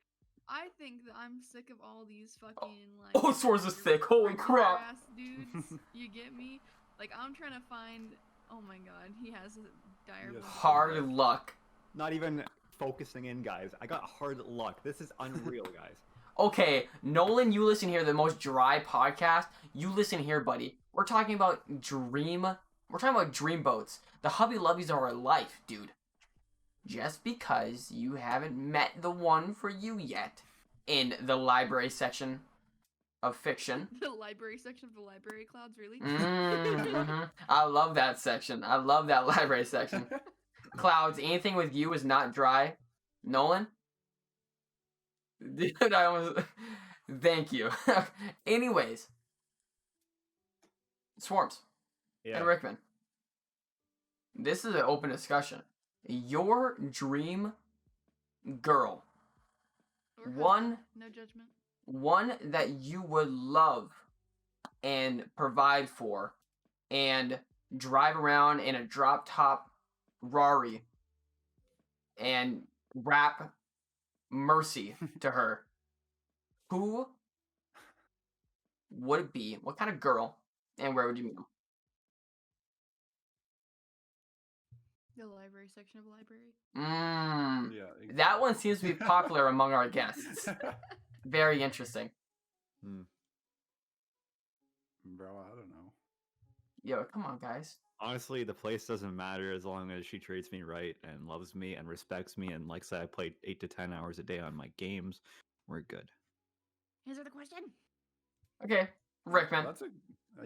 I think that I'm sick of all these fucking like. Oh, Swormz is thick. Holy regular crap. ass dudes. You get me? Like I'm trying to find. Oh my god, he has a dire. Yes. Hard luck. Not even focusing in, guys. I got hard luck. This is unreal, guys. Okay, Nolan, you listen here, the most dry podcast. You listen here, buddy. We're talking about dream boats. The Hubby Lubbies are our life, dude. Just because you haven't met the one for you yet in the library section of fiction. The library section of the library clouds, really? Mm-hmm. I love that section. I love that library section. Clouds, anything with you is not dry. Nolan? Dude, I almost... Thank you. Anyways. Swormz Yeah. and Rickman. This is an open discussion. Your dream girl. Or One- husband, no judgment. One that you would love and provide for and drive around in a drop top Rari and rap mercy to her. Who would it be? What kind of girl? And where would you meet them? The library section of the library. Mmm. Yeah. That one seems to be popular among our guests. Very interesting. Bro, I don't know. Yo, come on, guys. Honestly, the place doesn't matter as long as she treats me right and loves me and respects me. And like I said, I played 8 to 10 hours a day on my games. We're good. Answer the question. Okay, Rickman. That's a,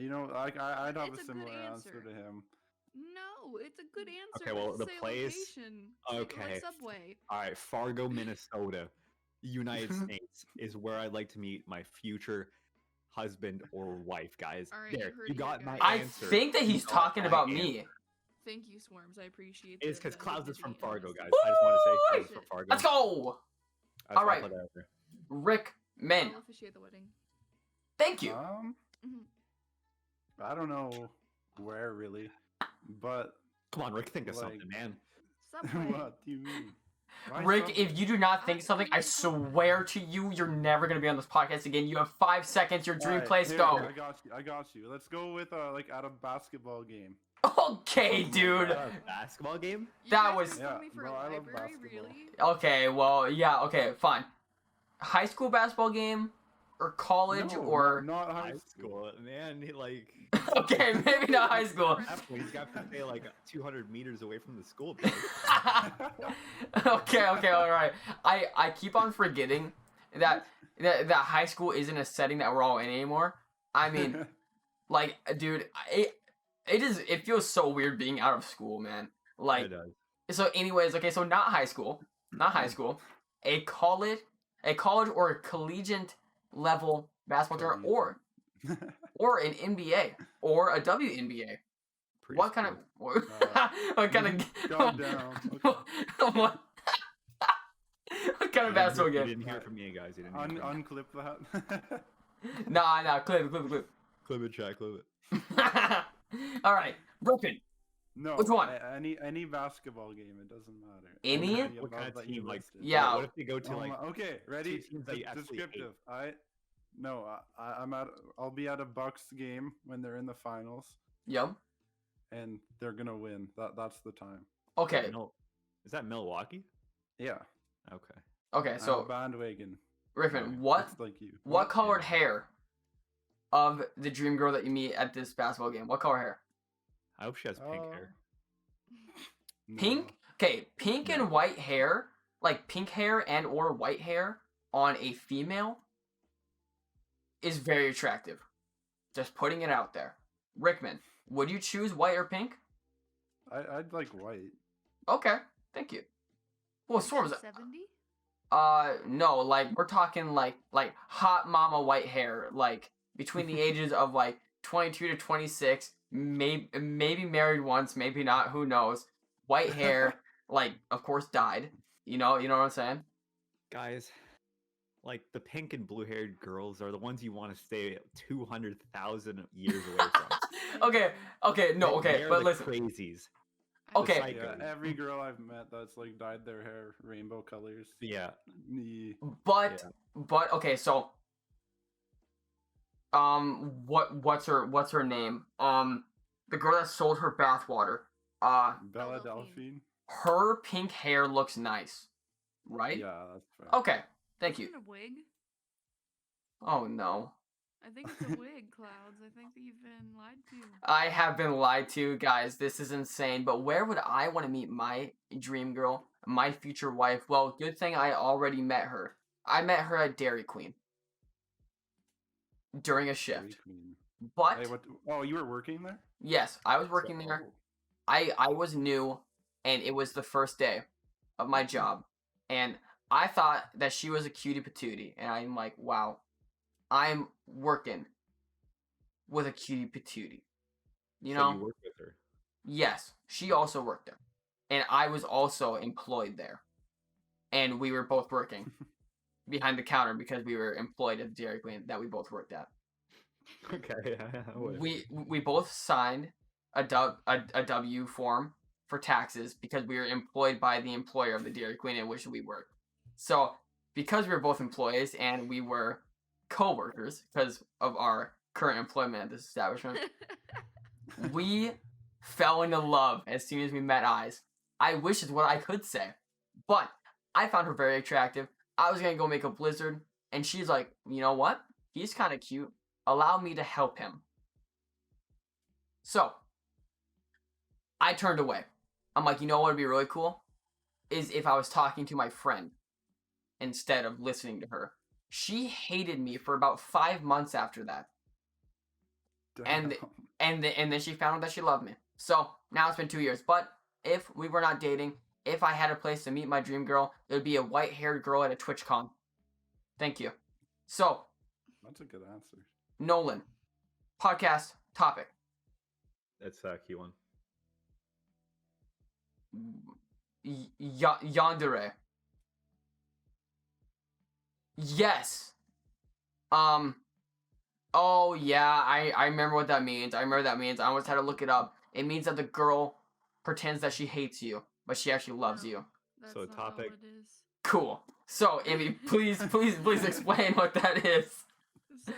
you know, I'd have It's a a good similar answer. answer to him. No, it's a good answer. Okay, well, Just the say place- location. okay. Like Subway. All right, Fargo, Minnesota, United States is where I'd like to meet my future husband or wife, guys. All right, there, you heard you it got here, my guys. I answer. think that You he's got talking my about answer. me. Thank you, Swormz. I appreciate It's the because Clouds is from validity and Fargo, guys. honesty. I just want to say Woo! Clouds is from Fargo. Let's go! I just All wanna right. put that out there. Rickman. I'll officiate the wedding. Thank you. Mhm. I don't know where really, but Come on, Rick, think of Like- something, man. Subway. what do you mean? Why Rick, Subway? if you do not think of something, I swear to you, you're never going to be on this podcast again. You have 5 seconds. Your dream Alright, place, here, go. I got you. Let's go with like at a basketball game. Okay, dude. A basketball game? You That guys was- just told Yeah, me for bro, a I love library, basketball. really? Okay, well, yeah, okay, fine. High school basketball game or college No, or... not High school, man. He like Okay, maybe not high school. at that point, he's got to stay like 200 meters away from the school. Bro. Okay, all right. I keep on forgetting that high school isn't a setting that we're all in anymore. I mean, like, dude, it feels so weird being out of school, man. Like, It does. so anyways, okay, so not high school, a college or a collegiate level basketball tournament, or an NBA or a WNBA. What kind of what kind of Calm down. Okay. what kind of basketball You game? didn't hear from me, guys. You didn't hear from me. Unclip that. Nah, clip. Clip it, chat, clip it. All right, Brooklyn. No. Which one? Any basketball game. It doesn't matter. Any? What kind of team? Like, Yeah. What if they go to like Okay, ready? two teams that you absolutely hate? Descriptive. I'll be at a Bucks game when they're in the finals, Yep. and they're gonna win. That's the time. Okay. Is that Milwaukee? Yeah. Okay. Okay. I'm a So, bandwagon. Rickman, what Just like you. what colored hair of the dream girl that you meet at this basketball game? What color hair? I hope she has pink hair. No. Pink? Okay, pink No. and white hair, like pink hair and or white hair on a female is very attractive. Just putting it out there. Rickman, would you choose white or pink? I'd like white. Okay, thank you. Well, Swormz, 70? no, like we're talking like hot mama white hair, like between the ages of like 22 to 26, maybe married once, maybe not, who knows. White hair, like of course dyed. You know what I'm saying? Guys, like the pink and blue haired girls are the ones you want to stay 200,000 years away from. okay, no, okay, They're but the listen. crazies. Okay. Yeah, every girl I've met that's like dyed their hair rainbow colors. Yeah. Yeah. But okay, so what's her name? The girl that sold her bathwater. Bella Bella Delphine. Her pink hair looks nice, right? Yeah, that's fair. Okay, thank you. Isn't it a wig? Oh no. I think it's a wig, Clouds. I think that you've been lied to. I have been lied to, guys. This is insane. But where would I want to meet my dream girl, my future wife? Well, good thing I already met her. I met her at Dairy Queen during a Dairy shift. Queen. But Hey, oh, you were working there? yes, I was working there. Oh. I was new, and it was the first day of my job, and I thought that she was a cutie patootie, and I'm like, wow, I'm working with a cutie patootie. You know? So you work with her. Yes, she also worked there, and I was also employed there, and we were both working behind the counter because we were employed at Dairy Queen that we both worked at. Okay. We both signed a W form for taxes because we were employed by the employer of the Dairy Queen in which we worked. So because we were both employees and we were co-workers because of our current employment at this establishment, we fell into love as soon as we met eyes. I wish is what I could say, but I found her very attractive. I was gonna go make a blizzard, and she's like, you know what? He's kind of cute. Allow me to help him. So I turned away. I'm like, you know what would be really cool? Is if I was talking to my friend instead of listening to her. She hated me for about 5 months after that. Damn. And then she found out that she loved me. So now it's been 2 years. But if we were not dating, if I had a place to meet my dream girl, it would be a white-haired girl at a TwitchCon. Thank you. So, That's a good answer. Nolan, podcast topic. That's a key one. Yandere. Yes. Oh yeah, I remember what that means. I almost had to look it up. It means that the girl pretends that she hates you, but she actually loves you. That's So not topic- all it is. Cool. So, Amy, please explain what that is. So,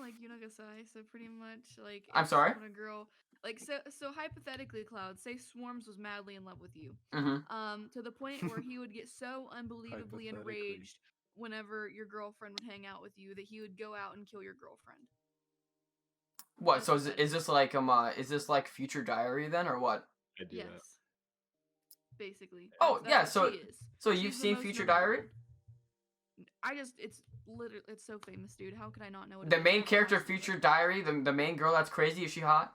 like Yunagasai, so pretty much, like... I'm it's sorry? When a girl... Like, so hypothetically, Cloud, say Swormz was madly in love with you. Mm-hmm. To the point where he would get so unbelievably Hypothetically. enraged whenever your girlfriend would hang out with you that he would go out and kill your girlfriend. What? So is this like Future Diary then, or what? I do Yes. that. Basically. Oh, That's yeah, what so- she is. So She's you've the seen most Future memorable. Diary? It's so famous, dude. How could I not know it? The main character of Future Diary, the main girl that's crazy, is she hot?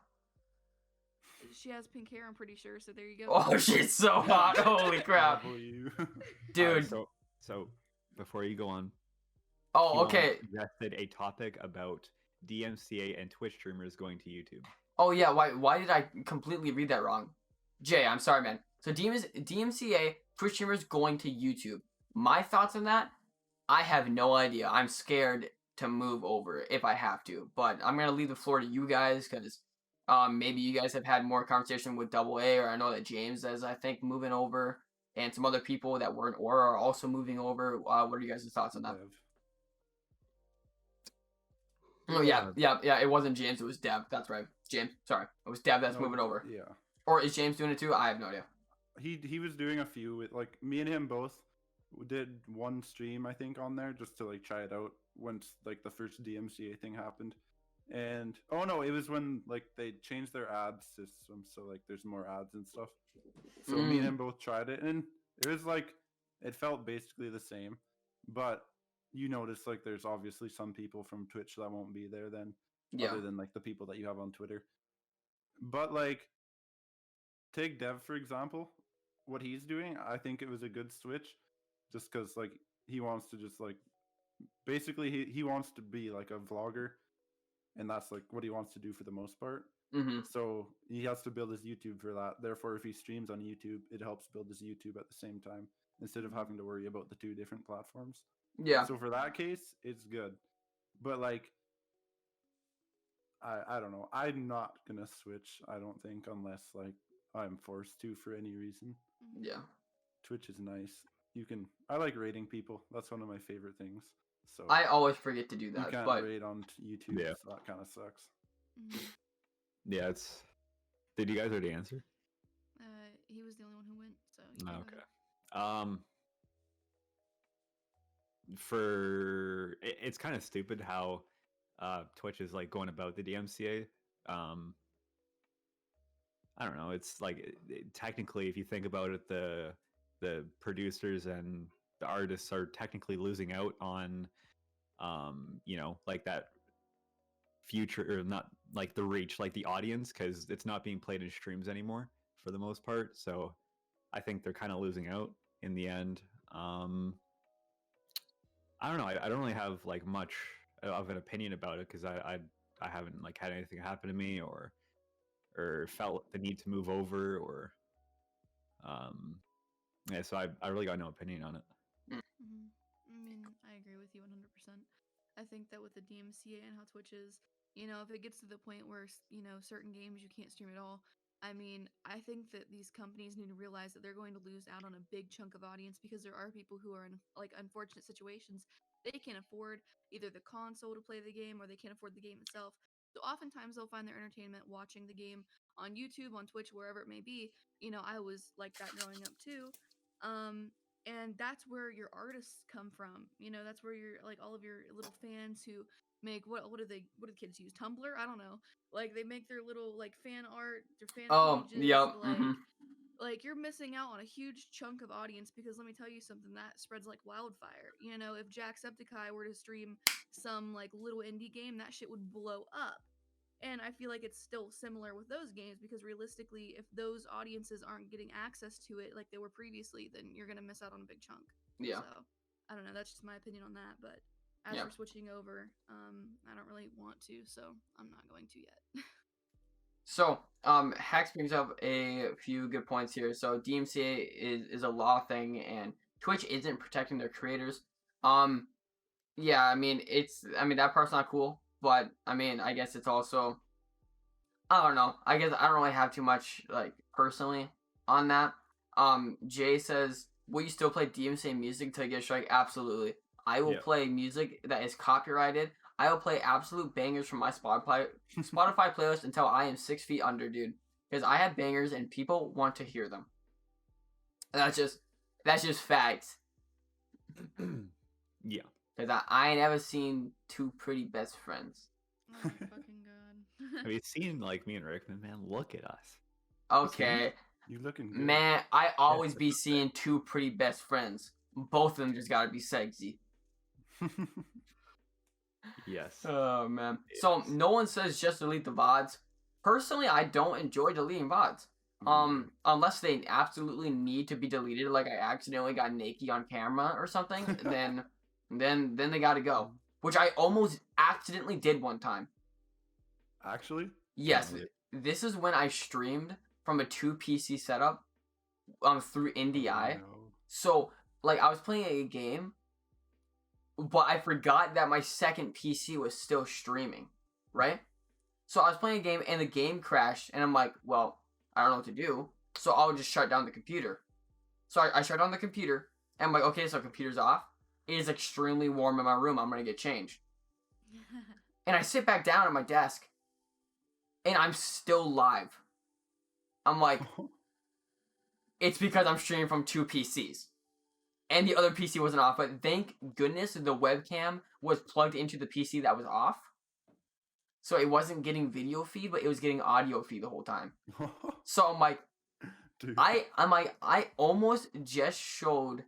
She has pink hair, I'm pretty sure. So there you go. Oh, she's so hot! Holy crap, W. dude. So before you go on, Oh, Elon okay. suggested a topic about DMCA and Twitch streamers going to YouTube. Oh yeah, why did I completely read that wrong? Jay, I'm sorry, man. So DMCA, Twitch streamers going to YouTube. My thoughts on that? I have no idea. I'm scared to move over if I have to, but I'm gonna leave the floor to you guys because Maybe you guys have had more conversation with Double A, or I know that James is, I think, moving over, and some other people that weren't or are also moving over. What are you guys' thoughts on that? Oh yeah. It wasn't James, it was Dev. That's right, James. Sorry, it was Dev that's moving over. Yeah. Or is James doing it too? I have no idea. He was doing a few with, like, me and him both did one stream, I think, on there just to like try it out once like the first DMCA thing happened. And oh no, it was when like they changed their ad system, so like there's more ads and stuff. So me and him both tried it, and it was like it felt basically the same, but you notice like there's obviously some people from Twitch that won't be there then, other than like the people that you have on Twitter. But like, take Dev for example, what he's doing, I think it was a good switch, just because like he wants to just like basically he wants to be like a vlogger, and that's like what he wants to do for the most part. So he has to build his YouTube for that. Therefore, if he streams on YouTube, it helps build his YouTube at the same time instead of having to worry about the two different platforms. Yeah. So for that case, it's good. But like, I don't know. I'm not gonna switch, I don't think, unless like I'm forced to for any reason. Yeah. Twitch is nice. I like rating people. That's one of my favorite things. So I always forget to do that. you can't but rate on YouTube. Yeah. So that kind of sucks. Yeah, it's. Did you guys already answer? He was the only one who went, so. you Oh, can okay. go. It's kind of stupid how Twitch is like going about the DMCA. I don't know. It's like technically, if you think about it, the producers and the artists are technically losing out on, like that future, or not like the reach, like the audience, because it's not being played in streams anymore for the most part. So I think they're kind of losing out in the end. I don't know. I don't really have like much of an opinion about it because I haven't like had anything happen to me or felt the need to move over or yeah. So I really got no opinion on it. I mean, I agree with you 100%. I think that with the DMCA and how Twitch is, if it gets to the point where, certain games you can't stream at all, I mean, I think that these companies need to realize that they're going to lose out on a big chunk of audience because there are people who are in, like, unfortunate situations. They can't afford either the console to play the game or they can't afford the game itself. So oftentimes they'll find their entertainment watching the game on YouTube, on Twitch, wherever it may be. I was like that growing up too. And that's where your artists come from. That's where your like all of your little fans who make what do the kids use? Tumblr? I don't know. Like they make their little like fan art, their fan pages. Yep. Like you're missing out on a huge chunk of audience because let me tell you something, that spreads like wildfire. If Jacksepticeye were to stream some like little indie game, that shit would blow up. And I feel like it's still similar with those games because realistically, if those audiences aren't getting access to it like they were previously, then you're going to miss out on a big chunk. Yeah. So, I don't know. That's just my opinion on that. But as we're switching over, I don't really want to, so I'm not going to yet. So, Hex brings up a few good points here. So, DMCA is a law thing, and Twitch isn't protecting their creators. Yeah, I mean, that part's not cool. But, I mean, I guess it's also, I don't know. I guess I don't really have too much, like, personally on that. Jay says, will you still play DMCA music until you get a strike? Absolutely. I will play music that is copyrighted. I will play absolute bangers from my Spotify playlist until I am 6 feet under, dude. Because I have bangers and people want to hear them. That's just facts. Yeah. Because I ain't ever seen two pretty best friends. Oh my fucking god. Have you seen like me and Rickman? Man, look at us. Okay. You looking good. Man, I always be seeing two pretty best friends. Both of them just gotta be sexy. Yes. Oh, man. So, no one says just delete the VODs. Personally, I don't enjoy deleting VODs. Unless they absolutely need to be deleted, like I accidentally got naked on camera or something, then they gotta go. Which I almost accidentally did one time. Actually? Yes. This is when I streamed from a 2 PC setup through NDI. No. So, like, I was playing a game, but I forgot that my second PC was still streaming, right? So I was playing a game and the game crashed, and I'm like, well, I don't know what to do, so I'll just shut down the computer. So I shut down the computer, and I'm like, okay, so computer's off. It is extremely warm in my room. I'm gonna get changed. And I sit back down at my desk, and I'm still live. I'm like, it's because I'm streaming from 2 PCs. And the other PC wasn't off, but thank goodness the webcam was plugged into the PC that was off. So it wasn't getting video feed, but it was getting audio feed the whole time. So I'm like, Dude. I almost just showed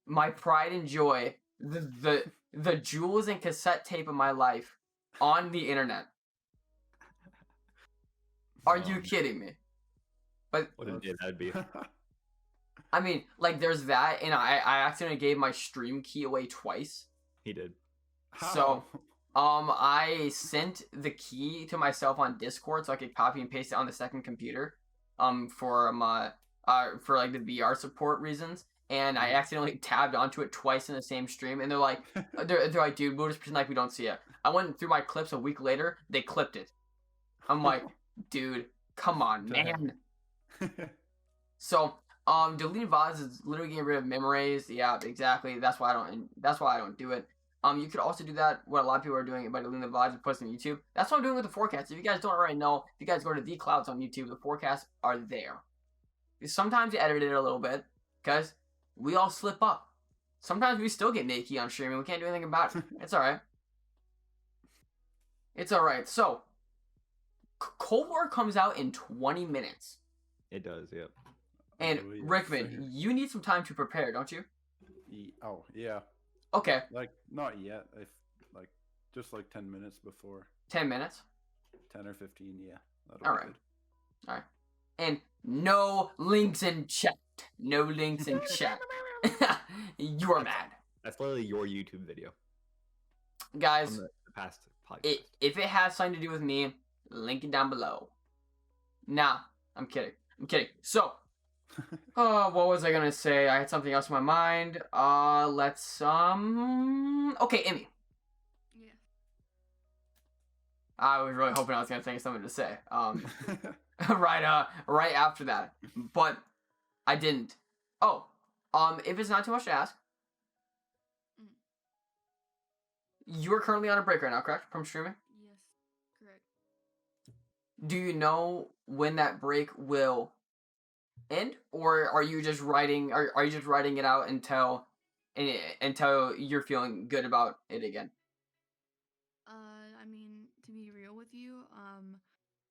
my pride and joy, the jewels and cassette tape of my life on the internet. Are you kidding me? But What a day that'd be. I mean, like, there's that, and I accidentally gave my stream key away twice. He did. So, I sent the key to myself on Discord so I could copy and paste it on the second computer, for my, for like the VR support reasons, and I accidentally tabbed onto it twice in the same stream, and they're like, dude, we'll just pretend like we don't see it. I went through my clips a week later, they clipped it. I'm like, dude, come on, man. So, deleting VODs is literally getting rid of memories. Yeah, exactly. That's why I don't do it. You could also do that, what a lot of people are doing, by deleting the VODs and posting on YouTube. That's what I'm doing with the forecasts. If you guys don't already know, if you guys go to The Clouds on YouTube, the forecasts are there. Sometimes you edit it a little bit, because we all slip up. Sometimes we still get naked on streaming. We can't do anything about it. It's alright. It's alright. So, Cold War comes out in 20 minutes. It does, yep. And, Oh, yes, Rickman, sir. you need some time to prepare, don't you? Oh, yeah. Okay, Like, not yet. If, like, just like 10 minutes before. 10 minutes. 10 or 15, yeah. That'll Alright. be good. Alright. And no links in chat. No links in chat. You are mad. That's literally your YouTube video Guys, from the past podcast. if it has something to do with me, link it down below. Nah, I'm kidding. So, what was I gonna say? I had something else in my mind. Let's, okay, Emmy. Yeah. I was really hoping I was gonna think of something to say. Right after that. But I didn't. Oh, if it's not too much to ask, Mm. you are currently on a break right now, correct? From streaming? Yes. Correct. Do you know when that break will end, or are you just writing? Are you just writing it out until you're feeling good about it again? I mean, to be real with you,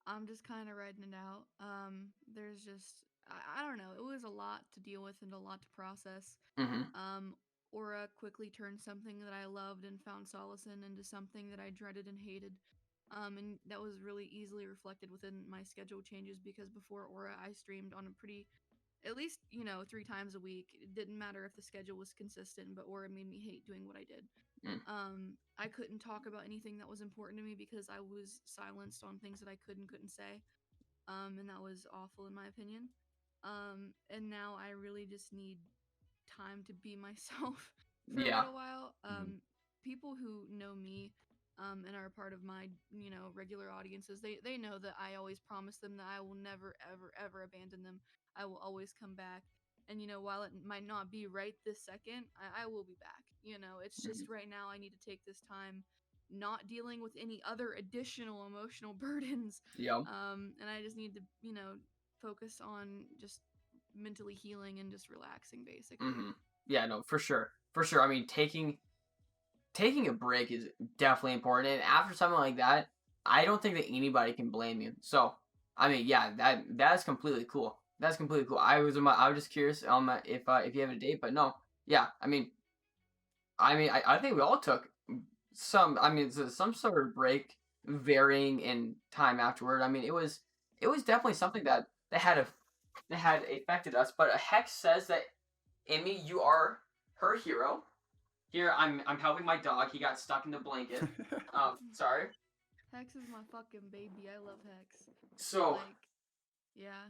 I'm just kind of writing it out. There's just, I don't know. It was a lot to deal with and a lot to process. Mm-hmm. Aura quickly turned something that I loved and found solace in into something that I dreaded and hated. And that was really easily reflected within my schedule changes because before Aura, I streamed on a pretty, at least, 3 times a week. It didn't matter if the schedule was consistent, but Aura made me hate doing what I did. I couldn't talk about anything that was important to me because I was silenced on things that I couldn't say. And that was awful in my opinion. And now I really just need time to be myself for Yeah. a little while. People who know me and are a part of my, regular audiences, they know that I always promise them that I will never, ever abandon them. I will always come back. And, while it might not be right this second, I will be back. It's just right now I need to take this time not dealing with any other additional emotional burdens. Yeah. And I just need to, focus on just mentally healing and just relaxing, basically. Mm-hmm. Yeah, no, for sure. I mean, taking a break is definitely important, and after something like that, I don't think that anybody can blame you. So, I mean, yeah, that's completely cool. That's completely cool. I was just curious if you have a date, but no, yeah, I mean, I think we all took some sort of break, varying in time afterward. I mean, it was definitely something that had affected us. But Hex says that, Emmy, you are her hero. Here, I'm helping my dog. He got stuck in the blanket. Sorry. Hex is my fucking baby. I love Hex. So, yeah.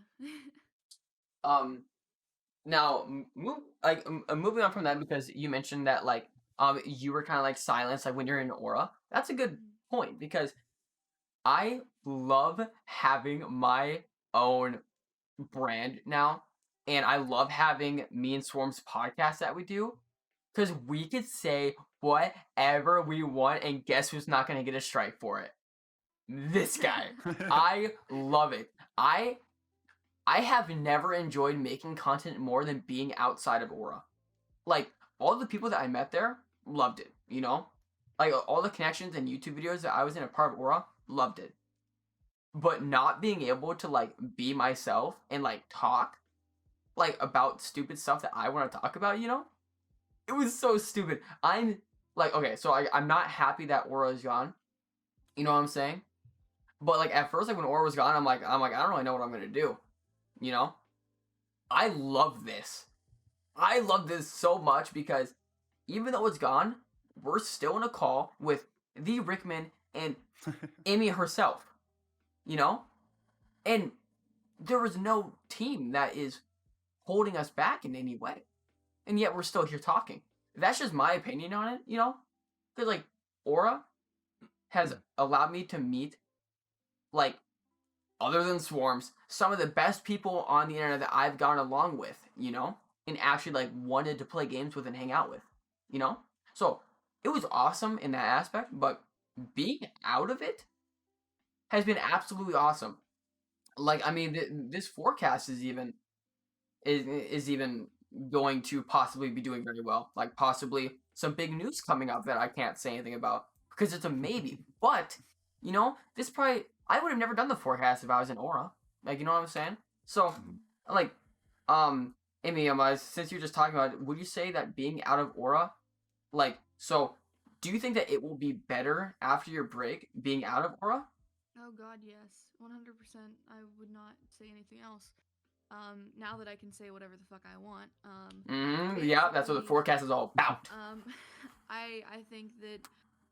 now moving on from that, because you mentioned that you were kind of like silenced when you're in Aura. That's a good point, because I love having my own brand now, and I love having me and Sworm's podcast that we do, because we could say whatever we want, and guess who's not going to get a strike for it? This guy. I love it. I have never enjoyed making content more than being outside of Aura. Like, all the people that I met there loved it, you know? Like, all the connections and YouTube videos that I was in a part of Aura, loved it. But not being able to, like, be myself and, like, talk, like, about stupid stuff that I want to talk about, you know? It was so stupid. I'm, like, okay, so I'm not happy that Aura is gone. You know what I'm saying? But, like, at first, like, when Aura was gone, I'm like, I don't really know what I'm going to do. You know? I love this. I love this so much because even though it's gone, we're still in a call with the Rickmin and Amy herself. You know? And there is no team that is holding us back in any way. And yet we're still here talking. That's just my opinion on it, you know? Because, like, Aura has allowed me to meet, like, other than Swormz, some of the best people on the internet that I've gone along with, you know? And actually, like, wanted to play games with and hang out with, you know? So, it was awesome in that aspect, but being out of it has been absolutely awesome. Like, I mean, this forecast is even going to possibly be doing very well. Like, possibly some big news coming up that I can't say anything about because it's a maybe. But, you know, this probably, I would have never done the forecast if I was in Aura. Like, you know what I'm saying? So, like, Amy, since you're just talking about it, would you say that being out of Aura, like, so, do you think that it will be better after your break being out of Aura? Oh God, yes, 100%. I would not say anything else. Now that I can say whatever the fuck I want. Yeah, that's what the forecast is all about. I think that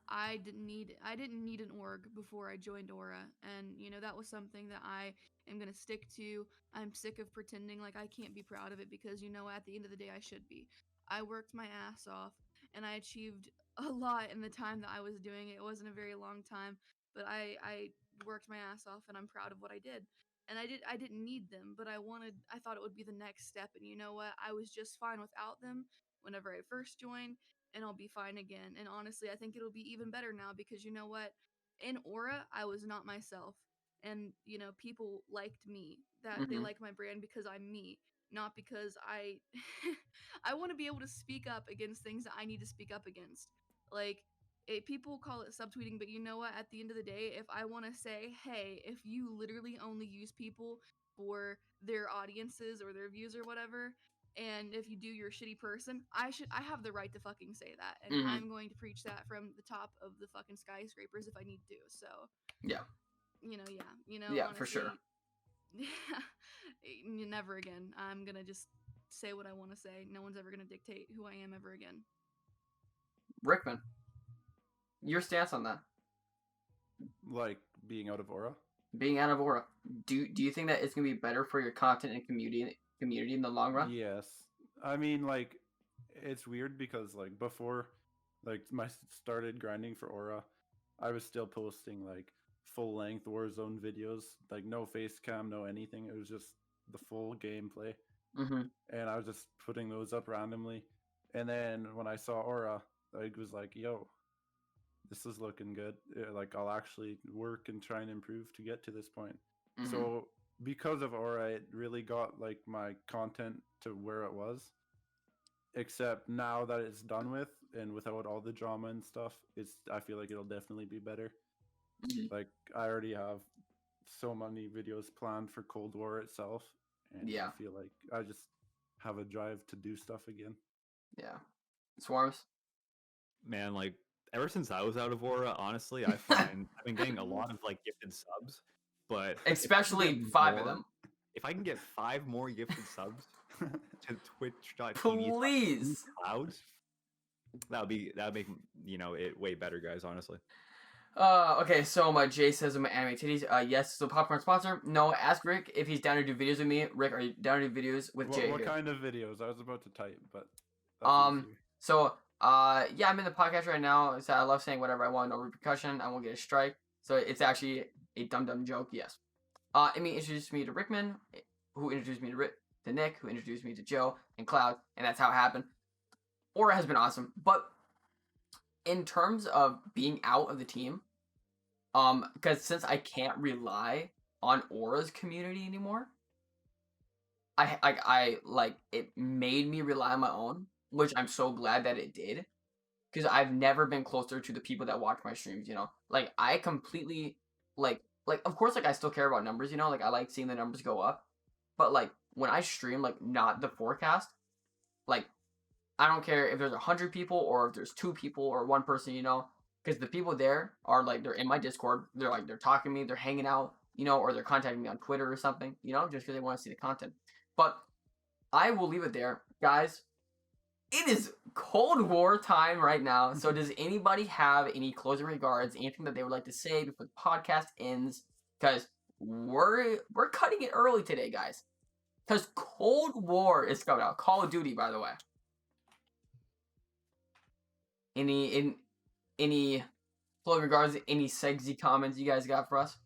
I didn't need an org before I joined Aura, and you know that was something that I am gonna stick to. I'm sick of pretending like I can't be proud of it because you know at the end of the day I should be. I worked my ass off, and I achieved a lot in the time that I was doing it. It wasn't a very long time, but I worked my ass off, and I'm proud of what I did. And I didn't need them, but I thought it would be the next step, and you know what? I was just fine without them whenever I first joined, and I'll be fine again. And honestly, I think it'll be even better now because you know what? In Aura, I was not myself. And, you know, people liked me. That they like my brand because I'm me, not because I I want to be able to speak up against things that I need to speak up against. Like people call it subtweeting, but you know what? At the end of the day, if I want to say, hey, if you literally only use people for their audiences or their views or whatever, and if you do, you're a shitty person, I have the right to fucking say that, and I'm going to preach that from the top of the fucking skyscrapers if I need to. So yeah, honestly, for sure. Never again. I'm gonna just say what I want to say. No one's ever gonna dictate who I am ever again. Rickman, your stance on that? Like being out of Aura? Being out of Aura. Do you think that it's gonna be better for your content and community in the long run? Yes. I mean, like, it's weird because like before, like my started grinding for Aura, I was still posting like full length Warzone videos, like no face cam, no anything. It was just the full gameplay, and I was just putting those up randomly. And then when I saw Aura, I was like, "Yo, this is looking good. Like I'll actually work and try and improve to get to this point." So because of Aura, it really got like my content to where it was. Except now that it's done with and without all the drama and stuff, I feel like it'll definitely be better. Like I already have so many videos planned for Cold War itself, and I feel like I just have a drive to do stuff again. Yeah. Swormz? Man, like ever since I was out of Aura, honestly, I find I've been getting a lot of like gifted subs, but especially 5 of them. If I can get 5 more gifted subs to Twitch.tv please clouds, that would make it way better, guys. Honestly. Okay, so Jay says I'm anime titties. Yes, so popcorn sponsor. No, ask Rick if he's down to do videos with me. Rick, are you down to do videos with Jay? What kind of videos? I was about to type, but so yeah, I'm in the podcast right now. So I love saying whatever I want, no repercussion. I won't get a strike. So it's actually a dumb joke. Yes. Emmy introduced me to Rickman, who introduced me to Nick, who introduced me to Joe and Cloud, and that's how it happened. Aura has been awesome, but in terms of being out of the team, because since I can't rely on Aura's community anymore, I it made me rely on my own, which I'm so glad that it did, because I've never been closer to the people that watch my streams. You know, like I completely like of course I still care about numbers. You know, like I like seeing the numbers go up, but like when I stream, like not the forecast, like I don't care if there's 100 people or if there's 2 people or 1 person. You know, because the people there are like they're in my Discord. They're talking to me. They're hanging out. You know, or they're contacting me on Twitter or something. You know, just because they want to see the content. But I will leave it there, guys. It is Cold War time right now. So does anybody have any closing regards, anything that they would like to say before the podcast ends? Because we're cutting it early today, guys. Because Cold War is coming out. Call of Duty, by the way. Any closing regards, any sexy comments you guys got for us?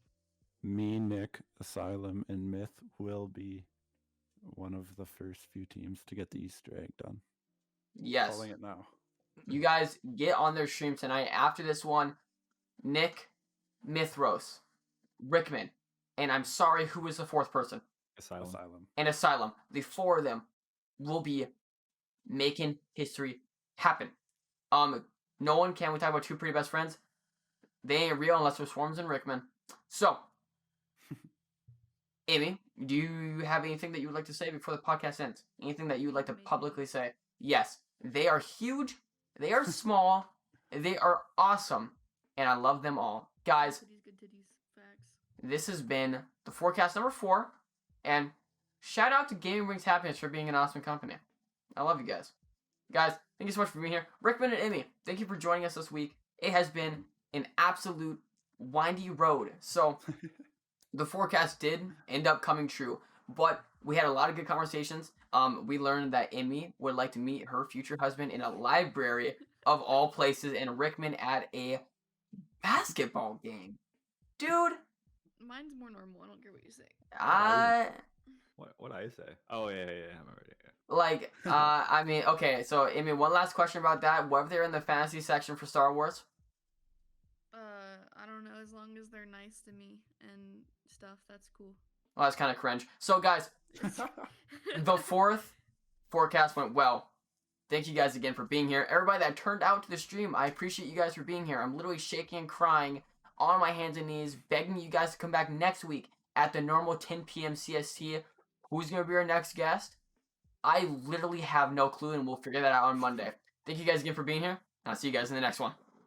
Me, Nick, Asylum, and Myth will be one of the first few teams to get the Easter egg done. Yes. Calling it now. You guys get on their stream tonight. After this one, Nick, Mythros, Rickman, and I'm sorry, who was the 4th person? Asylum. And Asylum. The 4 of them will be making history happen. No one can we talk about 2 pretty best friends? They ain't real unless they're Swormz In Rickmin. So, Amy, do you have anything that you would like to say before the podcast ends? Anything that you would like to publicly say? Yes. They are huge. They are small. They are awesome. And I love them all. Guys, Good titties. Facts. this has been the forecast number 4. And shout out to Gaming Brings Happiness for being an awesome company. I love you guys. Guys, thank you so much for being here. Rickman and Emmy, thank you for joining us this week. It has been an absolute windy road. So the forecast did end up coming true, but we had a lot of good conversations. We learned that Emmy would like to meet her future husband in a library of all places, and Rickman at a basketball game. Dude, Mine's more normal. I don't care what you say. What I say? Oh yeah, I'm already. like, I mean, okay, so Emmy, one last question about that. What if they're in the fantasy section for Star Wars? I don't know. As long as they're nice to me and stuff, that's cool. Well, that's kind of cringe. So, guys, the 4th forecast went well. Thank you guys again for being here. Everybody that turned out to the stream, I appreciate you guys for being here. I'm literally shaking and crying on my hands and knees, begging you guys to come back next week at the normal 10 p.m. CST. Who's going to be our next guest? I literally have no clue, and we'll figure that out on Monday. Thank you guys again for being here, and I'll see you guys in the next one.